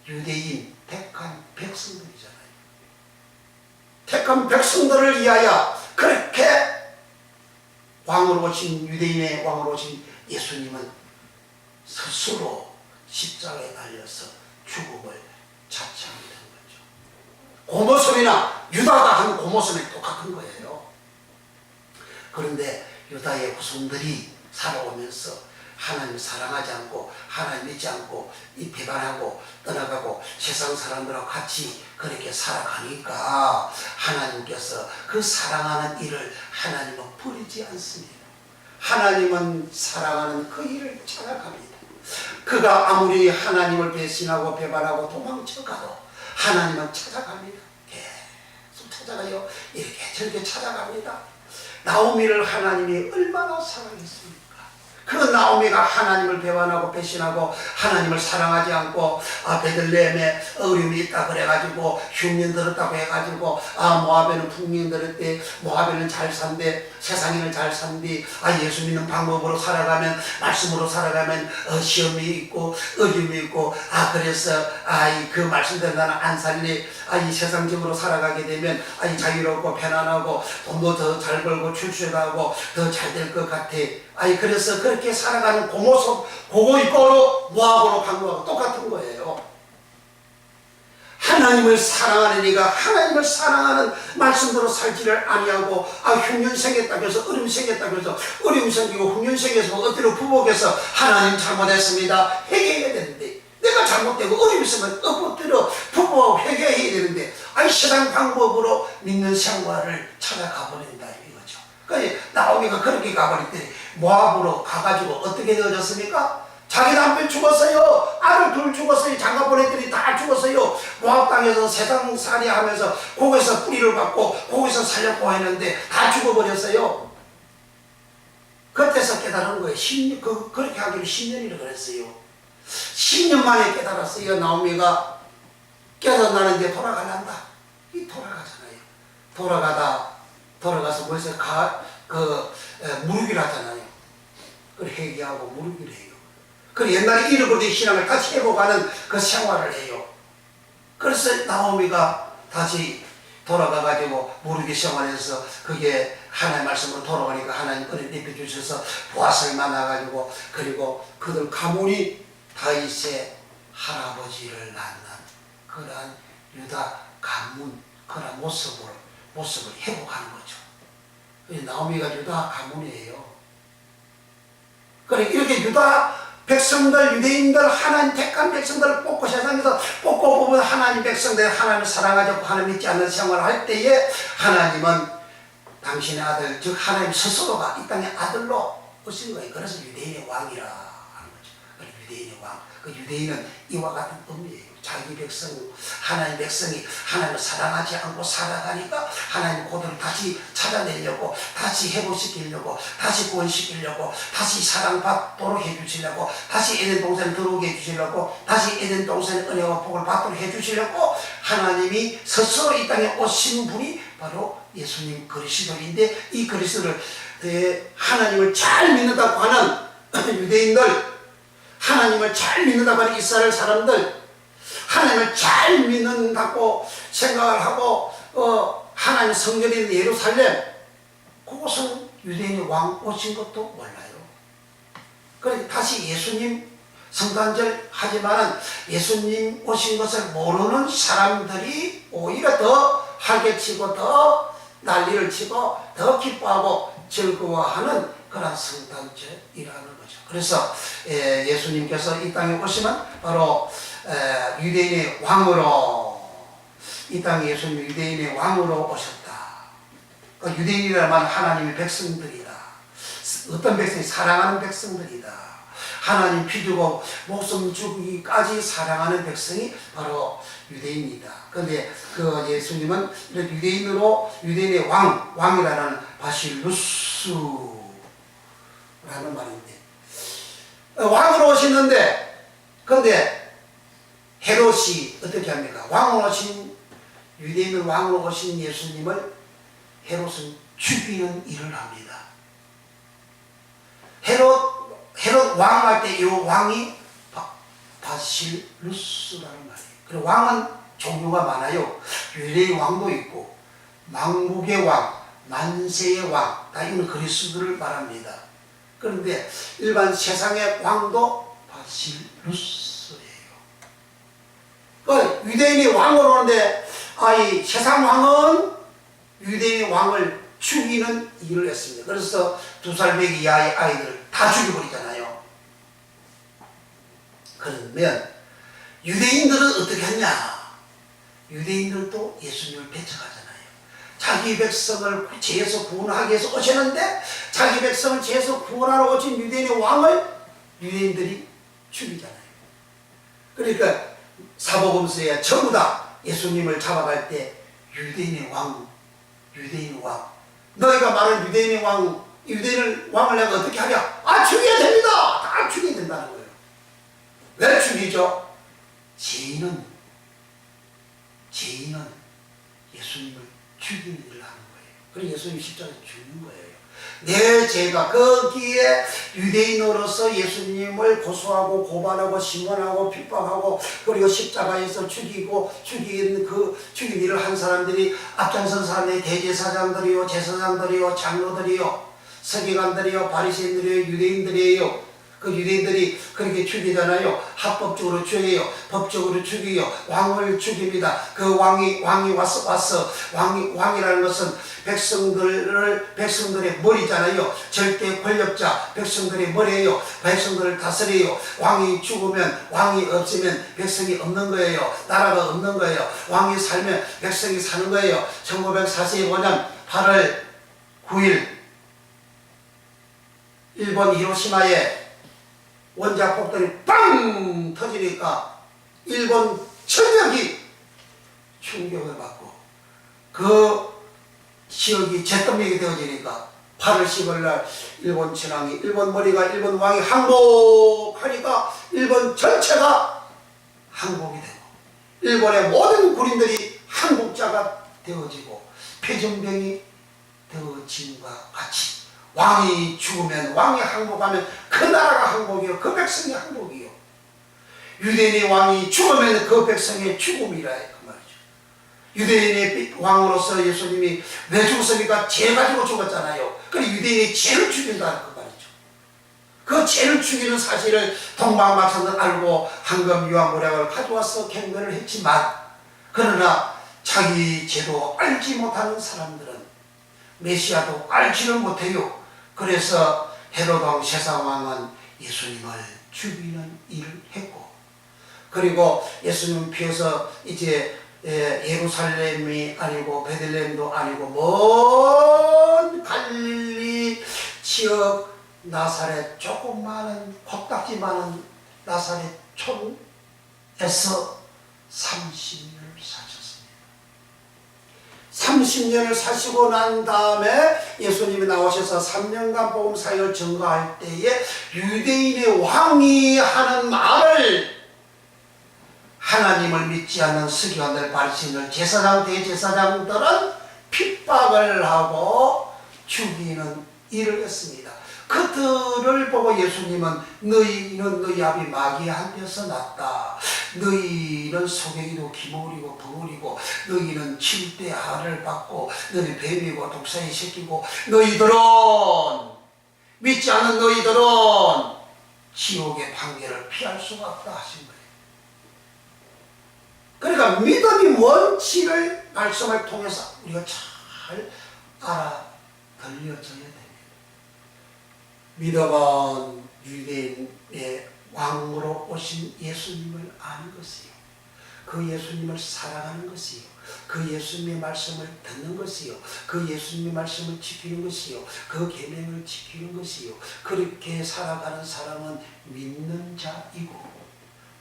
유대인, 택한 백성들이잖아요. 택한 백성들을 위하여 그렇게 왕으로 오신 유대인의 왕으로 오신 예수님은 스스로 십자가에 달려서 죽음을 자처하게 된 거죠. 그 모습이나 유다가 한 그 모습이 똑같은 거예요. 그런데 유다의 후손들이 살아오면서 하나님 사랑하지 않고 하나님 믿지 않고 이 배반하고 떠나가고 세상 사람들하고 같이 그렇게 살아가니까 하나님께서 그 사랑하는 일을 하나님은 버리지 않습니다. 하나님은 사랑하는 그 일을 찾아갑니다. 그가 아무리 하나님을 배신하고 배반하고 도망쳐가도 하나님은 찾아갑니다. 계속 찾아가요. 이렇게 저렇게 찾아갑니다. 나오미를 하나님이 얼마나 사랑했습니까? 그 나오미가 하나님을 배반하고 배신하고 하나님을 사랑하지 않고 베들레헴에 어려움이 있다 그래가지고 흉년 들었다고 해가지고 모압에는 풍년 들었대, 모압에는 잘 산대, 세상에는 잘 산대, 예수 믿는 방법으로 살아가면, 말씀으로 살아가면 시험이 있고 어려움이 있고 그래서 그 말씀대로 나는 안 살리, 이 세상적으로 살아가게 되면 자유롭고 편안하고 돈도 더 잘 벌고 출세도 하고 더 잘 될 것 같아. 그래서 그렇게 살아가는 그 모습, 그거 이거로 모압으로 간 거하고 똑같은 거예요. 하나님을 사랑하는 이가 하나님을 사랑하는 말씀대로 살지를 아니하고 흉년 생겼다고 해서 어려움 생겼다고 해서 어려움 생기고 흉년 생겨서 어디로 부복해서 하나님 잘못했습니다 회개해야 되는데, 내가 잘못되고 어려움 있으면 엎드려 부부하고 회개해야 되는데 세상 방법으로 믿는 생활을 찾아가 버린다 이거죠. 그러니까 나오미가 그렇게 가버렸더니 모압으로 가가지고 어떻게 되어졌습니까? 자기 남편 죽었어요. 아들 둘 죽었어요. 장가 보냈더니 다 죽었어요. 모압 땅에서 세상살이 하면서 거기서 뿌리를 받고 거기서 살려고 했는데 다 죽어버렸어요. 그때서 깨달은 거예요. 그렇게 하기로 10년이라 그랬어요. 10년 만에 깨달았어요. 나오미가 깨달나는 이제 돌아가란다. 돌아가잖아요. 돌아가서 벌써 무르기를 하잖아요. 그걸 회개하고 무르기를 해요. 그 옛날에 잃어버린 신앙을 다시 회복하는 그 생활을 해요. 그래서 나오미가 다시 돌아가가지고 무르기 생활해서 그게 하나님 말씀으로 돌아가니까 하나님 은혜 내려주셔서 보아스를 만나가지고, 그리고 그들 가문이 다윗의 할아버지를 낳는 그러한 유다 가문, 그런 모습을 회복하는 거죠. 나오미가 유다 가문이에요. 그래 이렇게 유다 백성들, 유대인들, 하나님 택한 백성들을 뽑고 세상에서 뽑고 뽑은 하나님 백성들, 하나님을 사랑하지 않고 하나님 믿지 않는 생활을 할 때에 하나님은 당신의 아들, 즉 하나님 스스로가 이 땅의 아들로 오신 거예요. 그래서 유대인의 왕이라 하는 거죠. 유대인의 왕. 그 유대인은 이와 같은 의미예요. 자기 백성, 하나님 백성이 하나님을 사랑하지 않고 살아가니까 하나님 고도를 다시 찾아내려고, 다시 회복시키려고, 다시 구원시키려고, 다시 사랑받도록 해주시려고, 다시 에덴 동산에 들어오게 해주시려고, 다시 에덴 동산의 은혜와 복을 받도록 해주시려고 하나님이 스스로 이 땅에 오신 분이 바로 예수님 그리스도인데, 이 그리스도를 하나님을 잘 믿는다고 하는 유대인들, 하나님을 잘 믿는다고 하는 이스라엘 사람들, 하나님을 잘 믿는다고 생각을 하고 하나님 성전인 예루살렘, 그곳은 유대인의 왕 오신 것도 몰라요. 그래 다시 예수님 성탄절 하지만은 예수님 오신 것을 모르는 사람들이 오히려 더 활개치고 더 난리를 치고 더 기뻐하고 즐거워하는 그런 성탄절이라는 거죠. 그래서 예수님께서 이 땅에 오시면 바로 유대인의 왕으로, 이 땅에 예수님 유대인의 왕으로 오셨다. 그러니까 유대인이라는 말은 하나님의 백성들이다. 어떤 백성이? 사랑하는 백성들이다. 하나님 피 주고 목숨 주기까지 사랑하는 백성이 바로 유대인이다. 그런데 그 예수님은 유대인으로, 유대인의 왕이라는 바실루스라는 말인데, 왕으로 오시는데, 그런데 헤롯이 어떻게 합니까? 왕으로 오신, 유대인을 왕으로 오신 예수님을 헤롯은 죽이는 일을 합니다. 헤롯 왕할 때 이 왕이 바실루스라는 말이에요. 그리고 왕은 종류가 많아요. 유대인 왕도 있고, 망국의 왕, 만세의 왕, 다 이런 그리스도를 말합니다. 그런데 일반 세상의 왕도 바실루스. 유대인이 왕으로 오는데, 이 세상 왕은 유대인의 왕을 죽이는 일을 했습니다. 그래서 2살 배기 이하의 아이들을 다 죽여버리잖아요. 그러면 유대인들은 어떻게 하냐? 유대인들도 예수님을 배척하잖아요. 자기 백성을 죄에서 구원하기 위해서 오셨는데, 자기 백성을 죄에서 구원하러 오신 유대인의 왕을 유대인들이 죽이잖아요. 그러니까 사복음서에 전부 다 예수님을 잡아갈 때 유대인의 왕, 너희가 말하는 유대인의 왕, 유대인을 왕을 내가 어떻게 하냐? 죽여야 됩니다. 다 죽여야 된다는 거예요. 왜 죽이죠? 죄인은 예수님을 죽이는 일을 하는 거예요. 그래서 예수님이 십자가에 죽는 거예요. 내 죄가, 거기에 유대인으로서 예수님을 고소하고 고발하고 신문하고 핍박하고 그리고 십자가에서 죽인 일을 한 사람들이, 앞장선 사람들이 대제사장들이요, 제사장들이요, 장로들이요, 서기관들이요, 바리새인들이요, 유대인들이에요. 그 유대인들이 그렇게 죽이잖아요. 합법적으로 죽여요. 법적으로 죽여요. 왕을 죽입니다. 그 왕이 왔어. 왕이라는 것은 백성들의 머리잖아요. 절대 권력자, 백성들의 머리예요. 백성들을 다스려요. 왕이 죽으면, 왕이 없으면 백성이 없는 거예요. 나라가 없는 거예요. 왕이 살면 백성이 사는 거예요. 1945년 8월 9일 일본 히로시마에 원자 폭탄이 빵 터지니까 일본 전역이 충격을 받고 그 지역이 잿더미가 되어지니까 8월 10일 날 일본 천황이, 일본 머리가, 일본 왕이 항복하니까 일본 전체가 항복이 되고 일본의 모든 군인들이 항복자가 되어지고 폐정병이 되어짐과 같이 왕이 죽으면, 왕이 항복하면 그 나라가 항복이요, 그 백성이 항복이요. 유대인의 왕이 죽으면 그 백성의 죽음이라 그 말이죠. 유대인의 왕으로서 예수님이 왜 죽었습니까? 죄 가지고 죽었잖아요. 그래서 유대인이 죄를 죽인다는 그 말이죠. 그 죄를 죽이는 사실을 동방박사는 알고 황금 유황모략을 가져와서 경배를 했지만, 그러나 자기 죄도 알지 못하는 사람들은 메시아도 알지를 못해요. 그래서 헤롯 왕 세상 왕은 예수님을 죽이는 일을 했고, 그리고 예수님 피해서 이제 예루살렘이 아니고 베들레헴도 아니고 먼 갈릴리 지역 나사렛, 조그마한 코딱지 많은 나사렛 촌에서 30년을 사셨습니다. 30년을 사시고 난 다음에 예수님이 나오셔서 3년간 복음 사역을 전가할 때에 유대인의 왕이 하는 말을 하나님을 믿지 않는 서기관들, 바리새인들, 제사장, 대제사장들은 핍박을 하고 죽이는 일을 했습니다. 그들을 보고 예수님은 너희는 너희 아비 마귀한테서 났다. 너희는 소경이고 기모리고 벙어리고 너희는 칠대 하를 받고 너희 뱀이고 독사의 새끼고 너희들은 믿지 않는 너희들은 지옥의 판결을 피할 수가 없다 하신 거예요. 그러니까 믿음이 뭔지를 말씀을 통해서 우리가 잘 알아들려져야 됩니다. 믿음은 유대인의 왕으로 오신 예수님을 아는 것이요, 그 예수님을 사랑하는 것이요, 그 예수님의 말씀을 듣는 것이요, 그 예수님의 말씀을 지키는 것이요, 그 계명을 지키는 것이요, 그렇게 살아가는 사람은 믿는 자이고,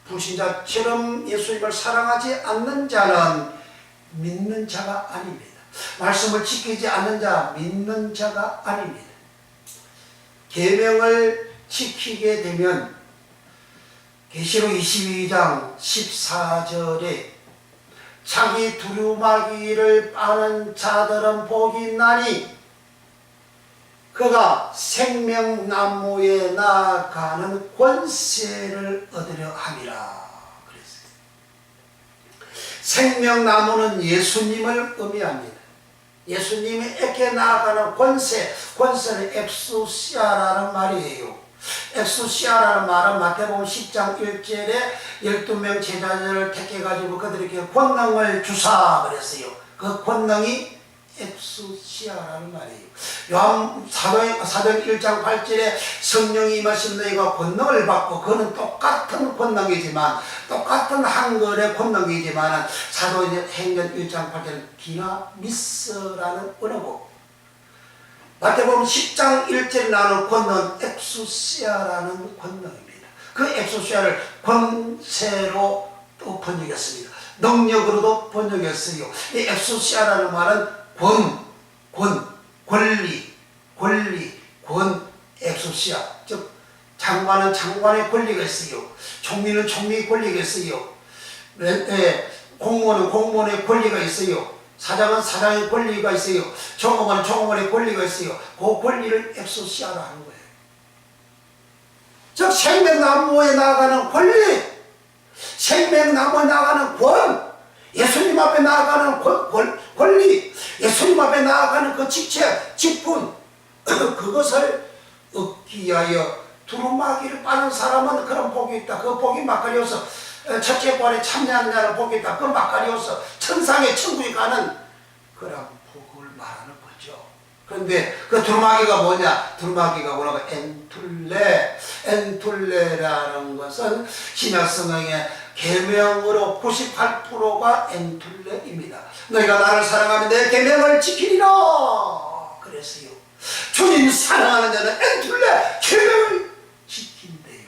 불신자처럼 예수님을 사랑하지 않는 자는 믿는 자가 아닙니다. 말씀을 지키지 않는 자, 믿는 자가 아닙니다. 계명을 지키게 되면 계시록 22장 14절에 자기 두루마기를 빠는 자들은 복이 있나니 그가 생명나무에 나아가는 권세를 얻으려 함이라 그랬어요. 생명나무는 예수님을 의미합니다. 예수님에게 나아가는 권세는 엑소시아라는 말이에요. 엑소시아라는 말은 마태복음 10장 1절에 12명 제자들을 택해가지고 그들에게 권능을 주사 그랬어요. 그 권능이 엑소시아라는 말이에요. 사도행 1장 8절에 성령이 임하신 너희가 권능을 받고, 그는 똑같은 권능이지만, 똑같은 한글의 권능이지만 사도행전 1장 8절은 디나미스라는 언어고, 마태복음 10장 1절에 나오는 권능은 엑소시아라는 권능입니다. 그 엑소시아를 권세로 또 번역했습니다. 능력으로도 번역했어요. 이 엑소시아라는 말은 권, 엑소시아. 즉, 장관은 장관의 권리가 있어요. 총리는 총리의 권리가 있어요. 공무원은 공무원의 권리가 있어요. 사장은 사장의 권리가 있어요. 종업원은 종업원의 권리가 있어요. 그 권리를 엑소시아로 하는 거예요. 즉, 생명나무에 나아가는 권리, 생명나무에 나아가는 권, 예수님 앞에 나아가는 권리, 예수님 앞에 나아가는 그 직책, 직분, 그것을 얻기 위하여 두루마기를 빠는 사람은 그런 복이 있다. 그 복이 막가리워서 첫째 부활에 참여하는 자는 복이 있다. 그 막가리워서 천상의 천국에 가는 그런 복을 말하는 거죠. 그런데 그 두루마기가 뭐냐? 두루마기가 뭐라고? 엔툴레라는 것은 신약 성경의 계명으로 98%가 엔툴레입니다. 너희가 나를 사랑하면 내 계명을 지키리라 그랬어요. 주님 사랑하는 자는 엔툴레, 계명을 지킨대요.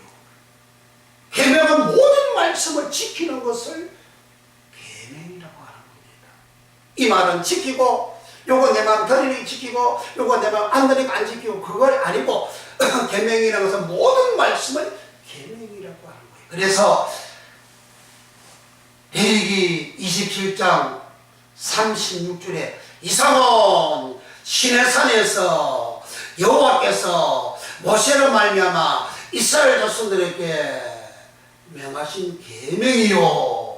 계명은 모든 말씀을 지키는 것을 계명이라고 하는 겁니다. 이 말은 지키고, 요거 내 마음 들으니 지키고, 요거 내 마음 안 들으니까 안 지키고, 그걸 아니고 계명이라는 것은 모든 말씀을 계명이라고 하는 거예요. 그래서 레위기 27장 36절에 이삭은 시내산에서 여호와께서 모세로 말미암아 이스라엘 자손들에게 명하신 계명이요.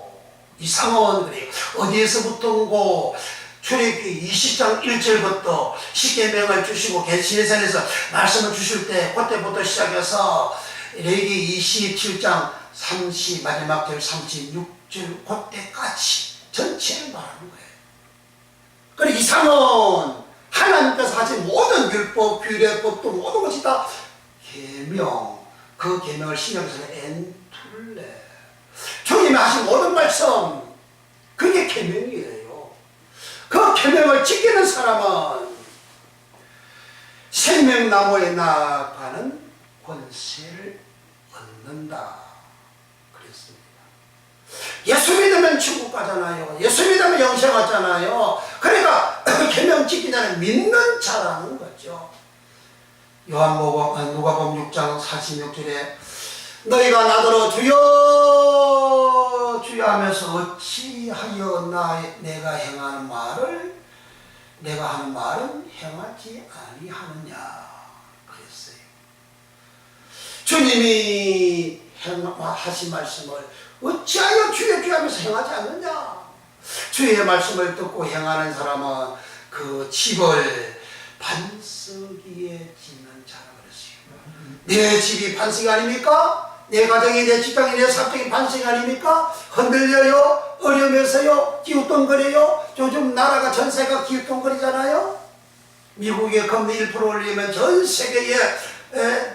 이삭은 그래요. 어디에서부터고? 출애굽기 20장 1절부터 십계명을 주시고 시내산에서 말씀을 주실 때 그때부터 시작해서 레위기 27장 마지막 절 36절 그때까지 전체를 말하는 거예요. 그리고 이삭은 하나님께서 하신 모든 율법, 규례법도 모든 것이 다 계명, 그 계명을 신약에서는 엔툴레. 주님이 하신 모든 말씀, 그게 계명이에요. 그 계명을 지키는 사람은 생명나무에 나아가는 권세를 얻는다 그랬습니다. 예수 믿으면 천국 가잖아요. 예수 믿으면 영생 왔잖아요. 그러니까 계명 지키자는 믿는 자라는 거죠. 누가복음 6장 46절에 너희가 나더러 주여 주여 하면서 어찌하여 내가 하는 말은 행하지 아니하느냐 그랬어요. 주님이 하신 말씀을 어찌하여 주여 주여 하면서 행하지 않느냐. 주의 말씀을 듣고 행하는 사람은 그 집을 반석위에 짓는 자라 그랬어요. 내 집이 반석이 아닙니까? 내 가정이, 내 직장이, 내 사적이 반석이 아닙니까? 흔들려요, 어려면서요, 기웃동거려요. 요즘 나라가 전세가 기웃동거리잖아요. 미국의 금리 1% 올리면 전 세계의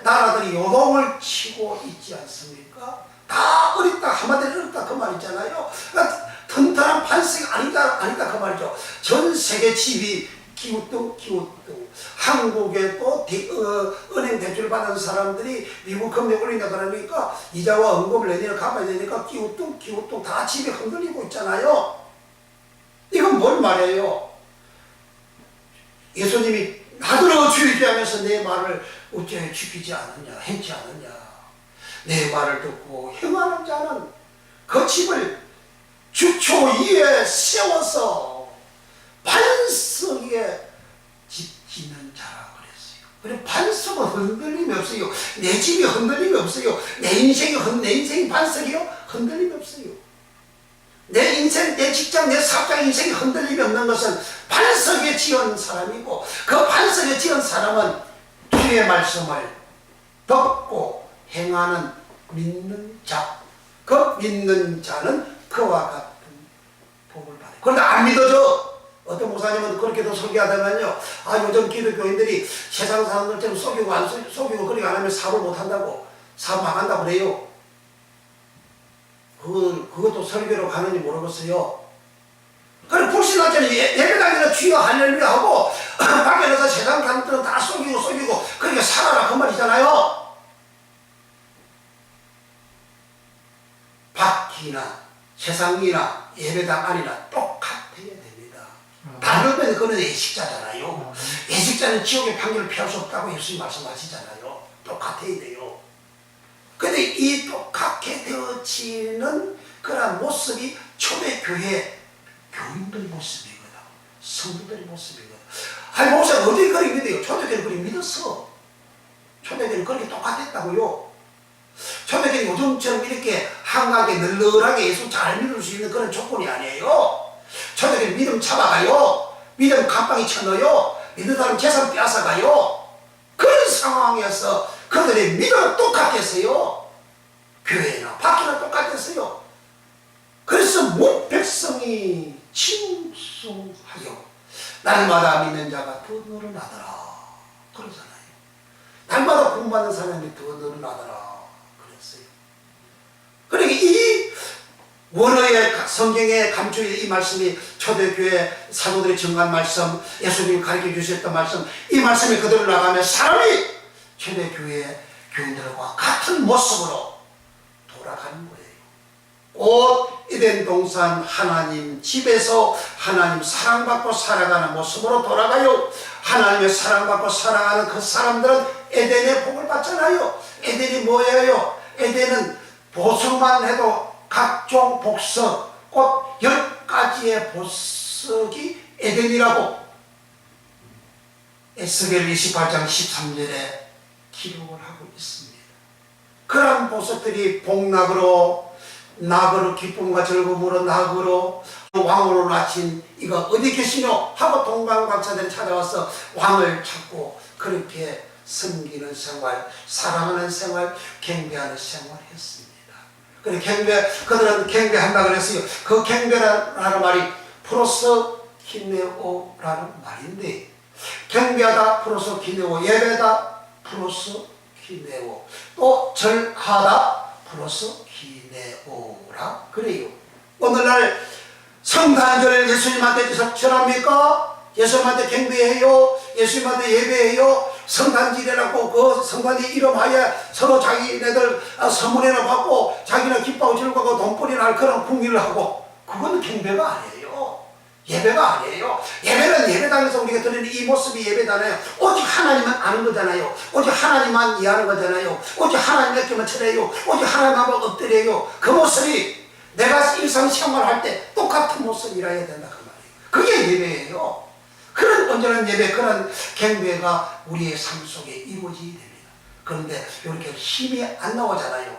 나라들이 요동을 치고 있지 않습니까? 다 어렵다, 한마디로 어렵다 그 말이잖아요. 그러니까 튼튼한 반석이 아니다 그 말이죠. 전 세계 집이 기웃동. 한국에 또 은행 대출 받은 사람들이 미국 금리 올린다 그러니까 이자와 원금을 내년에 갚아야 되니까 기웃동 다 집이 흔들리고 있잖아요. 이건 뭘 말해요? 예수님이 나더러 주의지 하면서 내 말을 어째 지키지 않느냐, 행치 않느냐. 내 말을 듣고 행하는 자는 그 집을 주초 위에 세워서 반석 위에 짓는 자라 그랬어요. 그래 반석은 흔들림이 없어요. 내 집이 흔들림이 없어요. 내 인생이 반석이요? 흔들림이 없어요. 내 인생, 내 직장, 내 사업장 인생이 흔들림이 없는 것은 반석에 지은 사람이고 그 반석에 지은 사람은 주의 말씀을 듣고 행하는 믿는 자. 그 믿는 자는 그와 같은 복을 받아요. 그런데 안 믿어져. 어떤 목사님은 그렇게도 설교하다면요, 요즘 기독교인들이 세상 사람들처럼 속이고 그렇게 안 하면 사업을 못 한다고, 사업 망한다고 그래요. 그것도 설교로 가는지 모르겠어요. 그래, 불신하자니 예배당에서 주여 할렐루야 하고, 밖에 나서 세상 사람들은 다 속이고, 그렇게 살아라 그 말이잖아요. 밖이나 세상이나 예배당 안이나 똑같아야 됩니다. 다르면 그는 예식자잖아요. 예식자는 지옥의 판결을 피할 수 없다고 예수님 말씀하시잖아요. 똑같아야 돼요. 근데 이 똑같게 되어지는 그런 모습이 초대교회 교인들의 모습이거든. 성도들의 모습이거든. 목사 어디 그리 믿어요? 초대교회는 그리 믿었어. 초대교회는 그렇게 똑같았다고요. 초대교회는 요즘처럼 이렇게 한가하게 널널하게 예수 잘 믿을 수 있는 그런 조건이 아니에요. 초대교회는 믿음 잡아가요. 믿음 감방이 쳐넣어요. 믿는 사람 재산 빼앗아가요. 그런 상황에서 그들의 믿음은 똑같았어요. 교회나 밖이나 똑같았어요. 그래서 온 백성이 칭송하여 날마다 믿는 자가 더 늘어나더라 그러잖아요. 날마다 공부하는 사람이 더 늘어나더라 그랬어요. 그러니까 이 원어의 성경에 감추인 이 말씀이 초대교회 사도들이 증거한 말씀, 예수님이 가르쳐 주셨던 말씀, 이 말씀이 그대로 나가면 사람이 초대교회 교인들과 같은 모습으로 돌아가는 거예요. 곧 에덴 동산 하나님 집에서 하나님 사랑받고 살아가는 모습으로 돌아가요. 하나님의 사랑받고 살아가는 그 사람들은 에덴의 복을 받잖아요. 에덴이 뭐예요? 에덴은 보석만 해도 각종 복석, 꽃 10가지의 보석이 에덴이라고 에스겔 28장 13절에 기록을 하고 있습니다. 그런 보석들이 복락으로, 낙으로, 기쁨과 즐거움으로 낙으로, 왕으로 낳친 이가 어디 계시뇨? 하고 동방박사들이 찾아와서 왕을 찾고 그렇게 섬기는 생활, 사랑하는 생활, 경배하는 생활을 했습니다. 그래, 그들은 경배한다 그랬어요. 그 경배라는 말이 프로스키네오라는 말인데, 경배하다 플러스 기네오, 예배다 플러스 기내오. 또 절하다 플러스 기내오라 그래요. 오늘날 성탄절 예수님한테 절합니까? 예수님한테 경배해요? 예수님한테 예배해요? 성탄절이라고 그 성탄절 이름하에 서로 자기네들 선물이나 받고 자기는 기뻐하고 즐거워하고 돈벌이나 할 그런 궁리를 하고, 그건 경배가 아니에요. 예배가 아니에요. 예배는 예배당에서 우리가 드리는 이 모습이 예배잖아요. 오직 하나님만 아는 거잖아요. 오직 하나님만 이해하는 거잖아요. 오직 하나님에게만 쳐내요. 오직 하나님만 엎드려요. 그 모습이 내가 일상생활할 때 똑같은 모습이라야 된다 그 말이에요. 그게 예배예요. 그런 온전한 예배, 그런 경배가 우리의 삶 속에 이루어지게 됩니다. 그런데 이렇게 힘이 안 나오잖아요.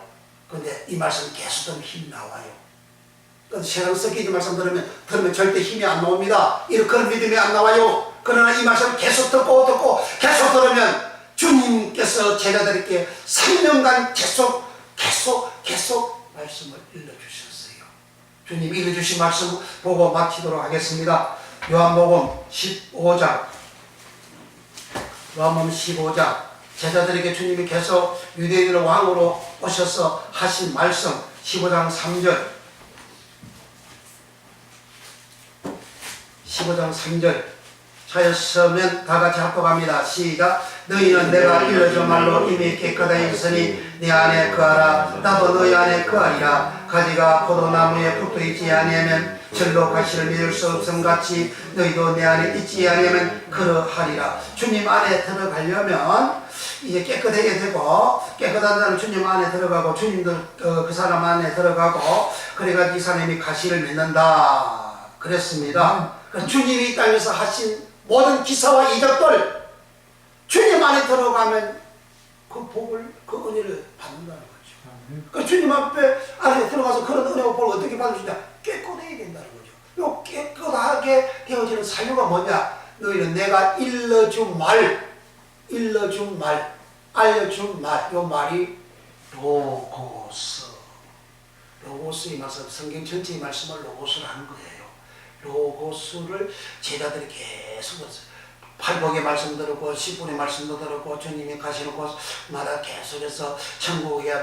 그런데 이 말씀 계속 들으면 힘이 나와요. 세상 섞이지 말씀 들으면 절대 힘이 안 나옵니다. 이런 그런 믿음이 안 나와요. 그러나 이 말씀을 계속 듣고 계속 들으면 주님께서 제자들에게 3년간 계속 말씀을 일러주셨어요. 주님 일러주신 말씀 보고 마치도록 하겠습니다. 요한복음 15장 제자들에게 주님이 계속 유대인의 왕으로 오셔서 하신 말씀 15장 3절 차였으면 다같이 합독합니다. 시작. 너희는 내가 일러준 말로 이미 깨끗하게 있으니 네 안에 거하라. 나도 너희 안에 거하리라. 가지가 포도나무에 붙어있지 아니하면 절로 가시를 맺을 수 없음같이 너희도 내 안에 있지 아니하면 그러하리라. 주님 안에 들어가려면 이제 깨끗하게 되고, 깨끗한 자는 주님 안에 들어가고 주님도 그 사람 안에 들어가고, 그래가지고 이 사람이 가시를 맺는다 그랬습니다. 주님이 이 땅에서 하신 모든 기사와 이적들, 주님 안에 들어가면 그 복을, 그 은혜를 받는다는 거죠. 그 주님 앞에 안에 들어가서 그런 은혜와 복을 어떻게 받을 수 있냐? 깨끗해야 된다는 거죠. 요 깨끗하게 되어지는 사유가 뭐냐? 너희는 내가 일러준 말, 알려준 말, 요 말이 로고스. 로고스의 말씀, 성경 전체의 말씀을 로고스로 하는 거예요. 로고스를 제자들이 계속 팔복의 말씀 들었고, 10분의 말씀도 들었고, 주님이 가시는 곳마다 계속해서 천국의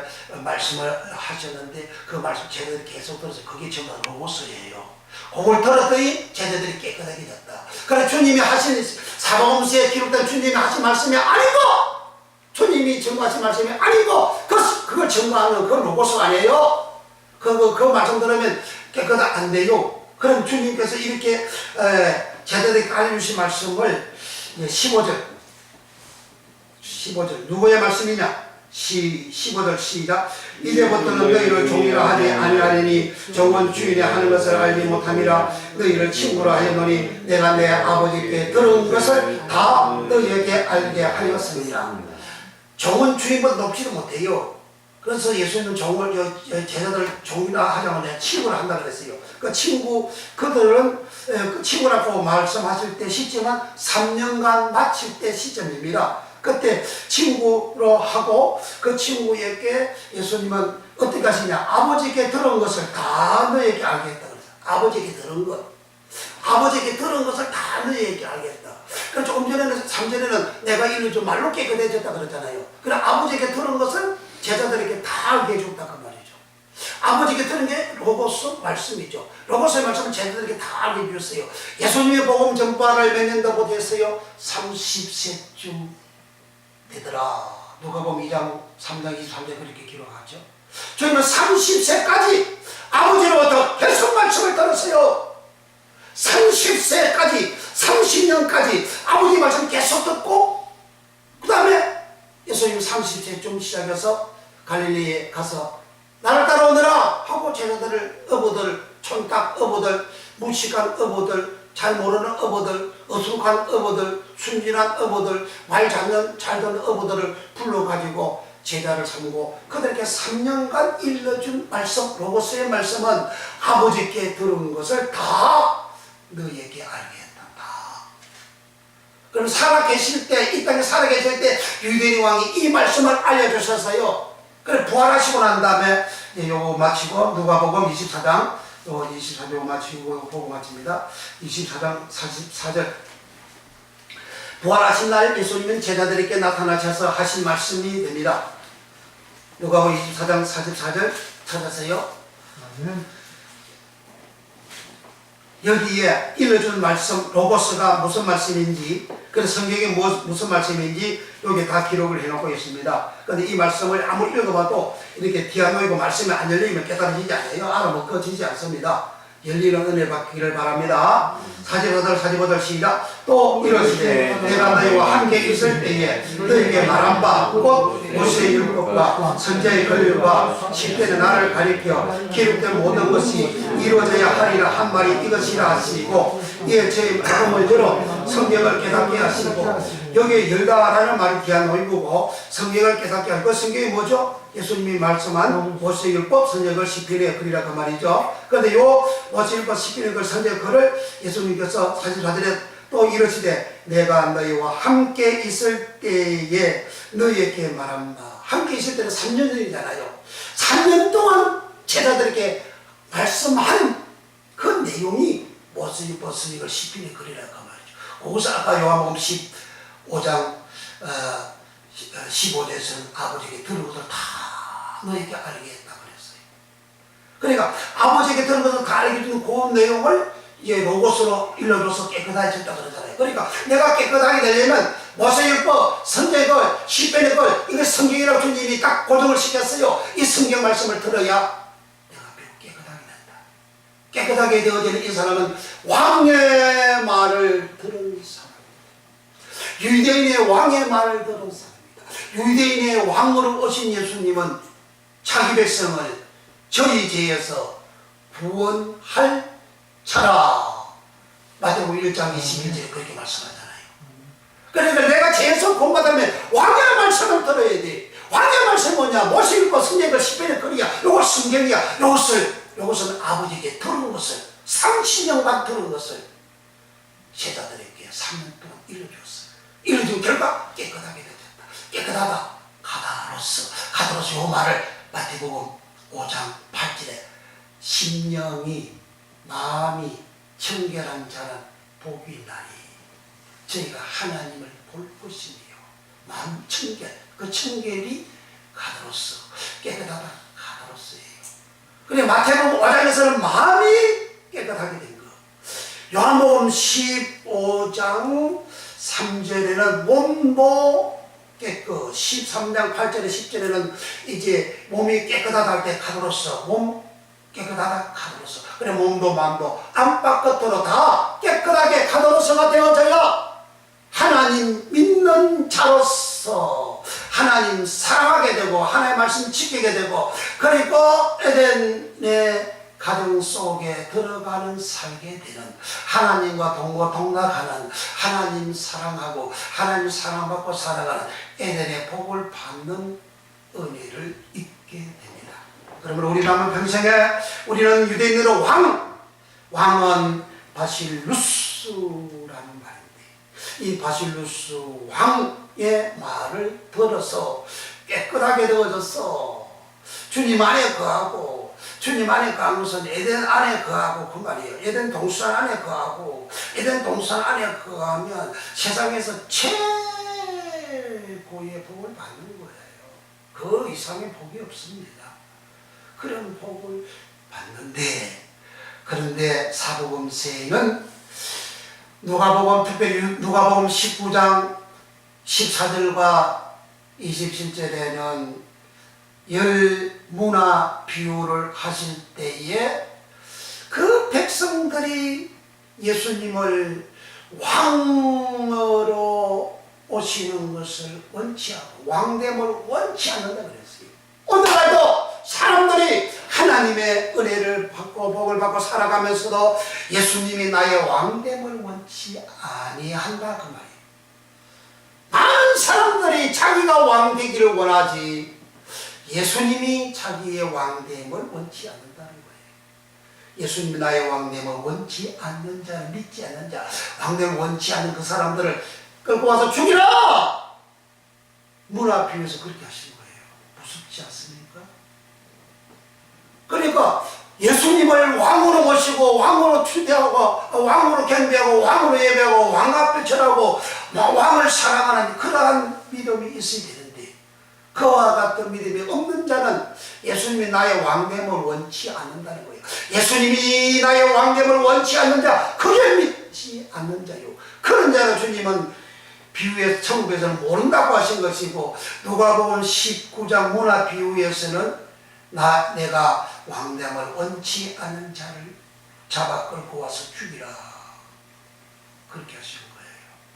말씀을 하셨는데, 그 말씀 제자들이 계속 들어서 그게 전부 로고스예요. 그걸 들었더니 제자들이 깨끗하게 됐다. 그래, 주님이 하신 사복음서에 기록된 주님이 하신 말씀이 아니고, 주님이 증거하신 말씀이 아니고, 그걸 증거하는 그 로고스가 아니에요. 그 말씀 들으면 깨끗 안 돼요. 그럼 주님께서 이렇게 제자들에게 알려주신 말씀을 15절 누구의 말씀이냐? 15절 시작. 이제부터는 너희를 종이라 하지 아니하리니 종은 주인이 하는 것을 알지 못함이라. 너희를 친구라 하였노니 내가 내 아버지께 들은 것을 다 너희에게 알게 하였습니다. 종은 주인보다 높지도 못해요. 그래서 예수님은 제자들 종이라 하자면 내가 친구라 한다 그랬어요. 그 그들은 그 친구라고 말씀하실 때 시점은 3년간 마칠 때 시점입니다. 그때 친구로 하고, 그 친구에게 예수님은 어떻게 하시냐? 아버지께 들은 것을 다 너에게 알겠다 그랬어요. 아버지께 들은 것을 다 너에게 알겠다. 그래서 조금 전에는 3절에는 내가 일러준 말로 깨끗해졌다 그랬잖아요. 그래, 아버지께 들은 것을 제자들에게 다 알게 해줬다 그 말이죠. 아버지께 들은 게 로고스 말씀이죠. 로고스의 말씀을 제자들에게 다 알게 해줬어요. 예수님의 복음 전파를 몇 년도 됐어요? 30세쯤 되더라. 누가복음 2장 3장 23절 그렇게 기록하죠. 저희는 30세까지 아버지로부터 계속 말씀을 들었어요. 30세까지 30년까지 아버지 말씀 계속 듣고, 그 다음에 예수님 30세쯤 시작해서 갈릴리에 가서 나를 따라오너라 하고 제자들을, 어부들, 촌딱 어부들, 무식한 어부들, 잘 모르는 어부들, 어숙한 어부들, 순진한 어부들, 말 잘 듣는 어부들을 불러가지고 제자를 삼고 그들에게 3년간 일러준 말씀, 로고스의 말씀은 아버지께 들은 것을 다 너에게 알게 했다. 그럼 살아계실 때, 이 땅에 살아계실 때 유대인 왕이 이 말씀을 알려주셨어요. 그래, 부활하시고 난 다음에 요거 마치고 누가복음 24장 24장 마치고 보고 마칩니다. 24장 44절 부활하신 날 예수님은 제자들에게 나타나셔서 하신 말씀이 됩니다. 누가복음 24장 44절 찾아세요. 여기에 일러준 말씀 로고스가 무슨 말씀인지, 그래서 성경에 무슨 말씀인지 여기 다 기록을 해놓고 있습니다. 그런데 이 말씀을 아무리 읽어봐도 이렇게 디아노이고 말씀이 안 열리면 깨달아지지 않아요. 알아먹혀지지 않습니다. 열리는 은혜 받기를 바랍니다. 45절 시작. 또 이러시되 내가 너희와 함께 있을 때에 너희에게 말한 바 곧 모세의 율법과 선지자의 글과 십계는 나를 가리켜 기록된 모든 것이 이루어져야 하리라 한 말이 이것이라 하시고, 이에 제 마음을 열어 성경을 깨닫게 하시고, 여기에 열다라는 말이 디아노이고 성경을 깨닫게 하고, 그 성경이 뭐죠? 예수님이 말씀한 모세의 율법, 선지자의 시편의 글이라 그 말이죠. 그런데 요 모세의 율법, 시편의 글, 선지자의 글을 예수님께서 44절에 또 이러시되 내가 너희와 함께 있을 때에 너희에게 말한 바, 함께 있을 때는 3년 전이잖아요. 3년 동안 제자들에게 말씀한 그 내용이 모세의 율법, 선지자의 글, 시편의 글이라 그 말이죠. 거기서 아까 요한복음 15장 15절에서는 아버지에게 들은 것을 다 너에게 알게 했다 그랬어요. 그러니까 아버지에게 들은 것을 다 알게 주는 그 내용을 이제 로고스로 일러줘서 깨끗해졌다 그러잖아요. 그러니까 내가 깨끗하게 되려면 모세율법, 선지자의 시편의 것, 이거 성경이라고 주님이 딱 고정을 시켰어요. 이 성경 말씀을 들어야 내가 비록 깨끗하게 된다. 깨끗하게 되어지는 이 사람은 왕의 말을 들은 사람입니다. 유대인의 왕의 말을 들은 사람입니다. 유대인의 왕으로 오신 예수님은 자기 백성을 저희 죄에서 구원할 자라. 마태복음 1장 21절에 그렇게 말씀하잖아요. 그러니까 내가 죄에서 구원받으면 왕의 말씀을 들어야 돼. 왕의 말씀이 뭐냐? 모세율법, 선지자의 시편의 글이야. 이거 성경이야. 이것은 아버지에게 들은 것을, 30년간 들은 것을 제자들에게 3년 동안 일러주었어요. 일러준 결과 깨끗하게 됐다. 깨끗하다. 가다로서 요 말을 마태복음 5장 8절에 심령이 마음이 청결한 자는 복이 있나니 저희가 하나님을 볼 것이며, 마음 청결, 그 청결이 가다로서 깨끗하다. 가다로서예요. 그래 마태복음 5장에서는 마음이 깨끗하게 된 거. 요한복음 15장 3절에는 몸도 깨끗, 13장 8절에 10절에는 이제 몸이 깨끗하다 할 때 가도로서, 몸 깨끗하다 가도로서, 그래 몸도 마음도 안팎끝으로 다 깨끗하게 가도로서가 되어져야 하나님 믿는 자로서 하나님 사랑하게 되고 하나님의 말씀 지키게 되고, 그리고 에덴의 가정 속에 들어가는 살게 되는, 하나님과 동거동락하는, 하나님 사랑하고 하나님 사랑받고 살아가는 에덴의 복을 받는 은혜를 입게 됩니다. 그러면 우리 남은 평생에 우리는 유대인으로 왕은 바실루스라는 말인데, 이 바실루스 왕의 말을 들어서 깨끗하게 되어져서 주님 안에 거하고, 주님 안에 거한 것은 에덴 안에 거하고 그 말이에요. 에덴 동산 안에 거하고, 에덴 동산 안에 거하면 세상에서 최고의 복을 받는 거예요. 그 이상의 복이 없습니다. 그런 복을 받는데, 그런데 사복음서에는 특별히 누가복음 19장 14절과 27절에는 열 문화 비유를 하실 때에 그 백성들이 예수님을 왕으로 오시는 것을 원치 않고 왕됨을 원치 않는다 그랬어요. 오늘날도 사람들이 하나님의 은혜를 받고 복을 받고 살아가면서도 예수님이 나의 왕됨을 원치 아니한다 그 말이에요. 많은 사람들이 자기가 왕되기를 원하지 예수님이 자기의 왕됨을 원치 않는다는 거예요. 예수님이 나의 왕됨을 원치 않는 자, 믿지 않는 자, 왕됨을 원치 않는 그 사람들을 끌고 와서 죽이라! 문화 비유에서 그렇게 하시는 거예요. 무섭지 않습니까? 그러니까 예수님을 왕으로 모시고 왕으로 추대하고 왕으로 경배하고 왕으로 예배하고 왕 앞에 절하고 왕을 사랑하는 그러한 믿음이 있어야 되는데 그와 같은 믿음이 없는 자는 예수님이 나의 왕됨을 원치 않는다는 거예요. 예수님이 나의 왕됨을 원치 않는 자, 그게 믿지 않는 자요. 그런 자는 주님은 비유에서 천국에서는 모른다고 하신 것이고 누가복음 19장 문화 비유에서는 내가 왕됨을 원치 않는 자를 잡아 끌고 와서 죽이라 그렇게 하신 거예요.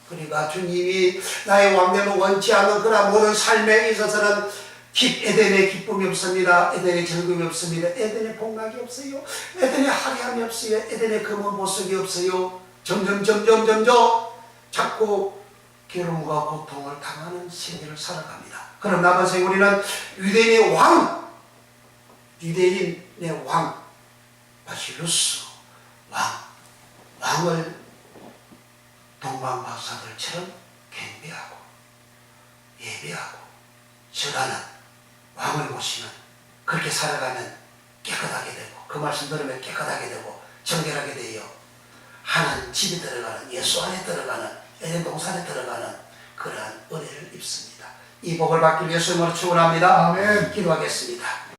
그러니까 주님이 나의 왕됨을 원치 않는 그런 모든 삶에 있어서는 에덴에 기쁨이 없습니다. 에덴에 즐거움이 없습니다. 에덴에 복락이 없어요. 에덴에 화려함이 없어요. 에덴에 금은 보석이 없어요. 점점 자꾸 괴로움과 고통을 당하는 생애를 살아갑니다. 그럼 남은 생에 우리는 유대인의 왕 바실루스 왕을 동방박사들처럼 경배하고 예배하고 절하는 왕을 모시는 그렇게 살아가면 깨끗하게 되고 그 말씀 들으면 깨끗하게 되고 정결하게 되어 하나님 집에 들어가는 예수 안에 들어가는 에덴 동산에 들어가는 그러한 은혜를 입습니다. 이 복을 받기 위해서 축원합니다. 아멘. 기도하겠습니다.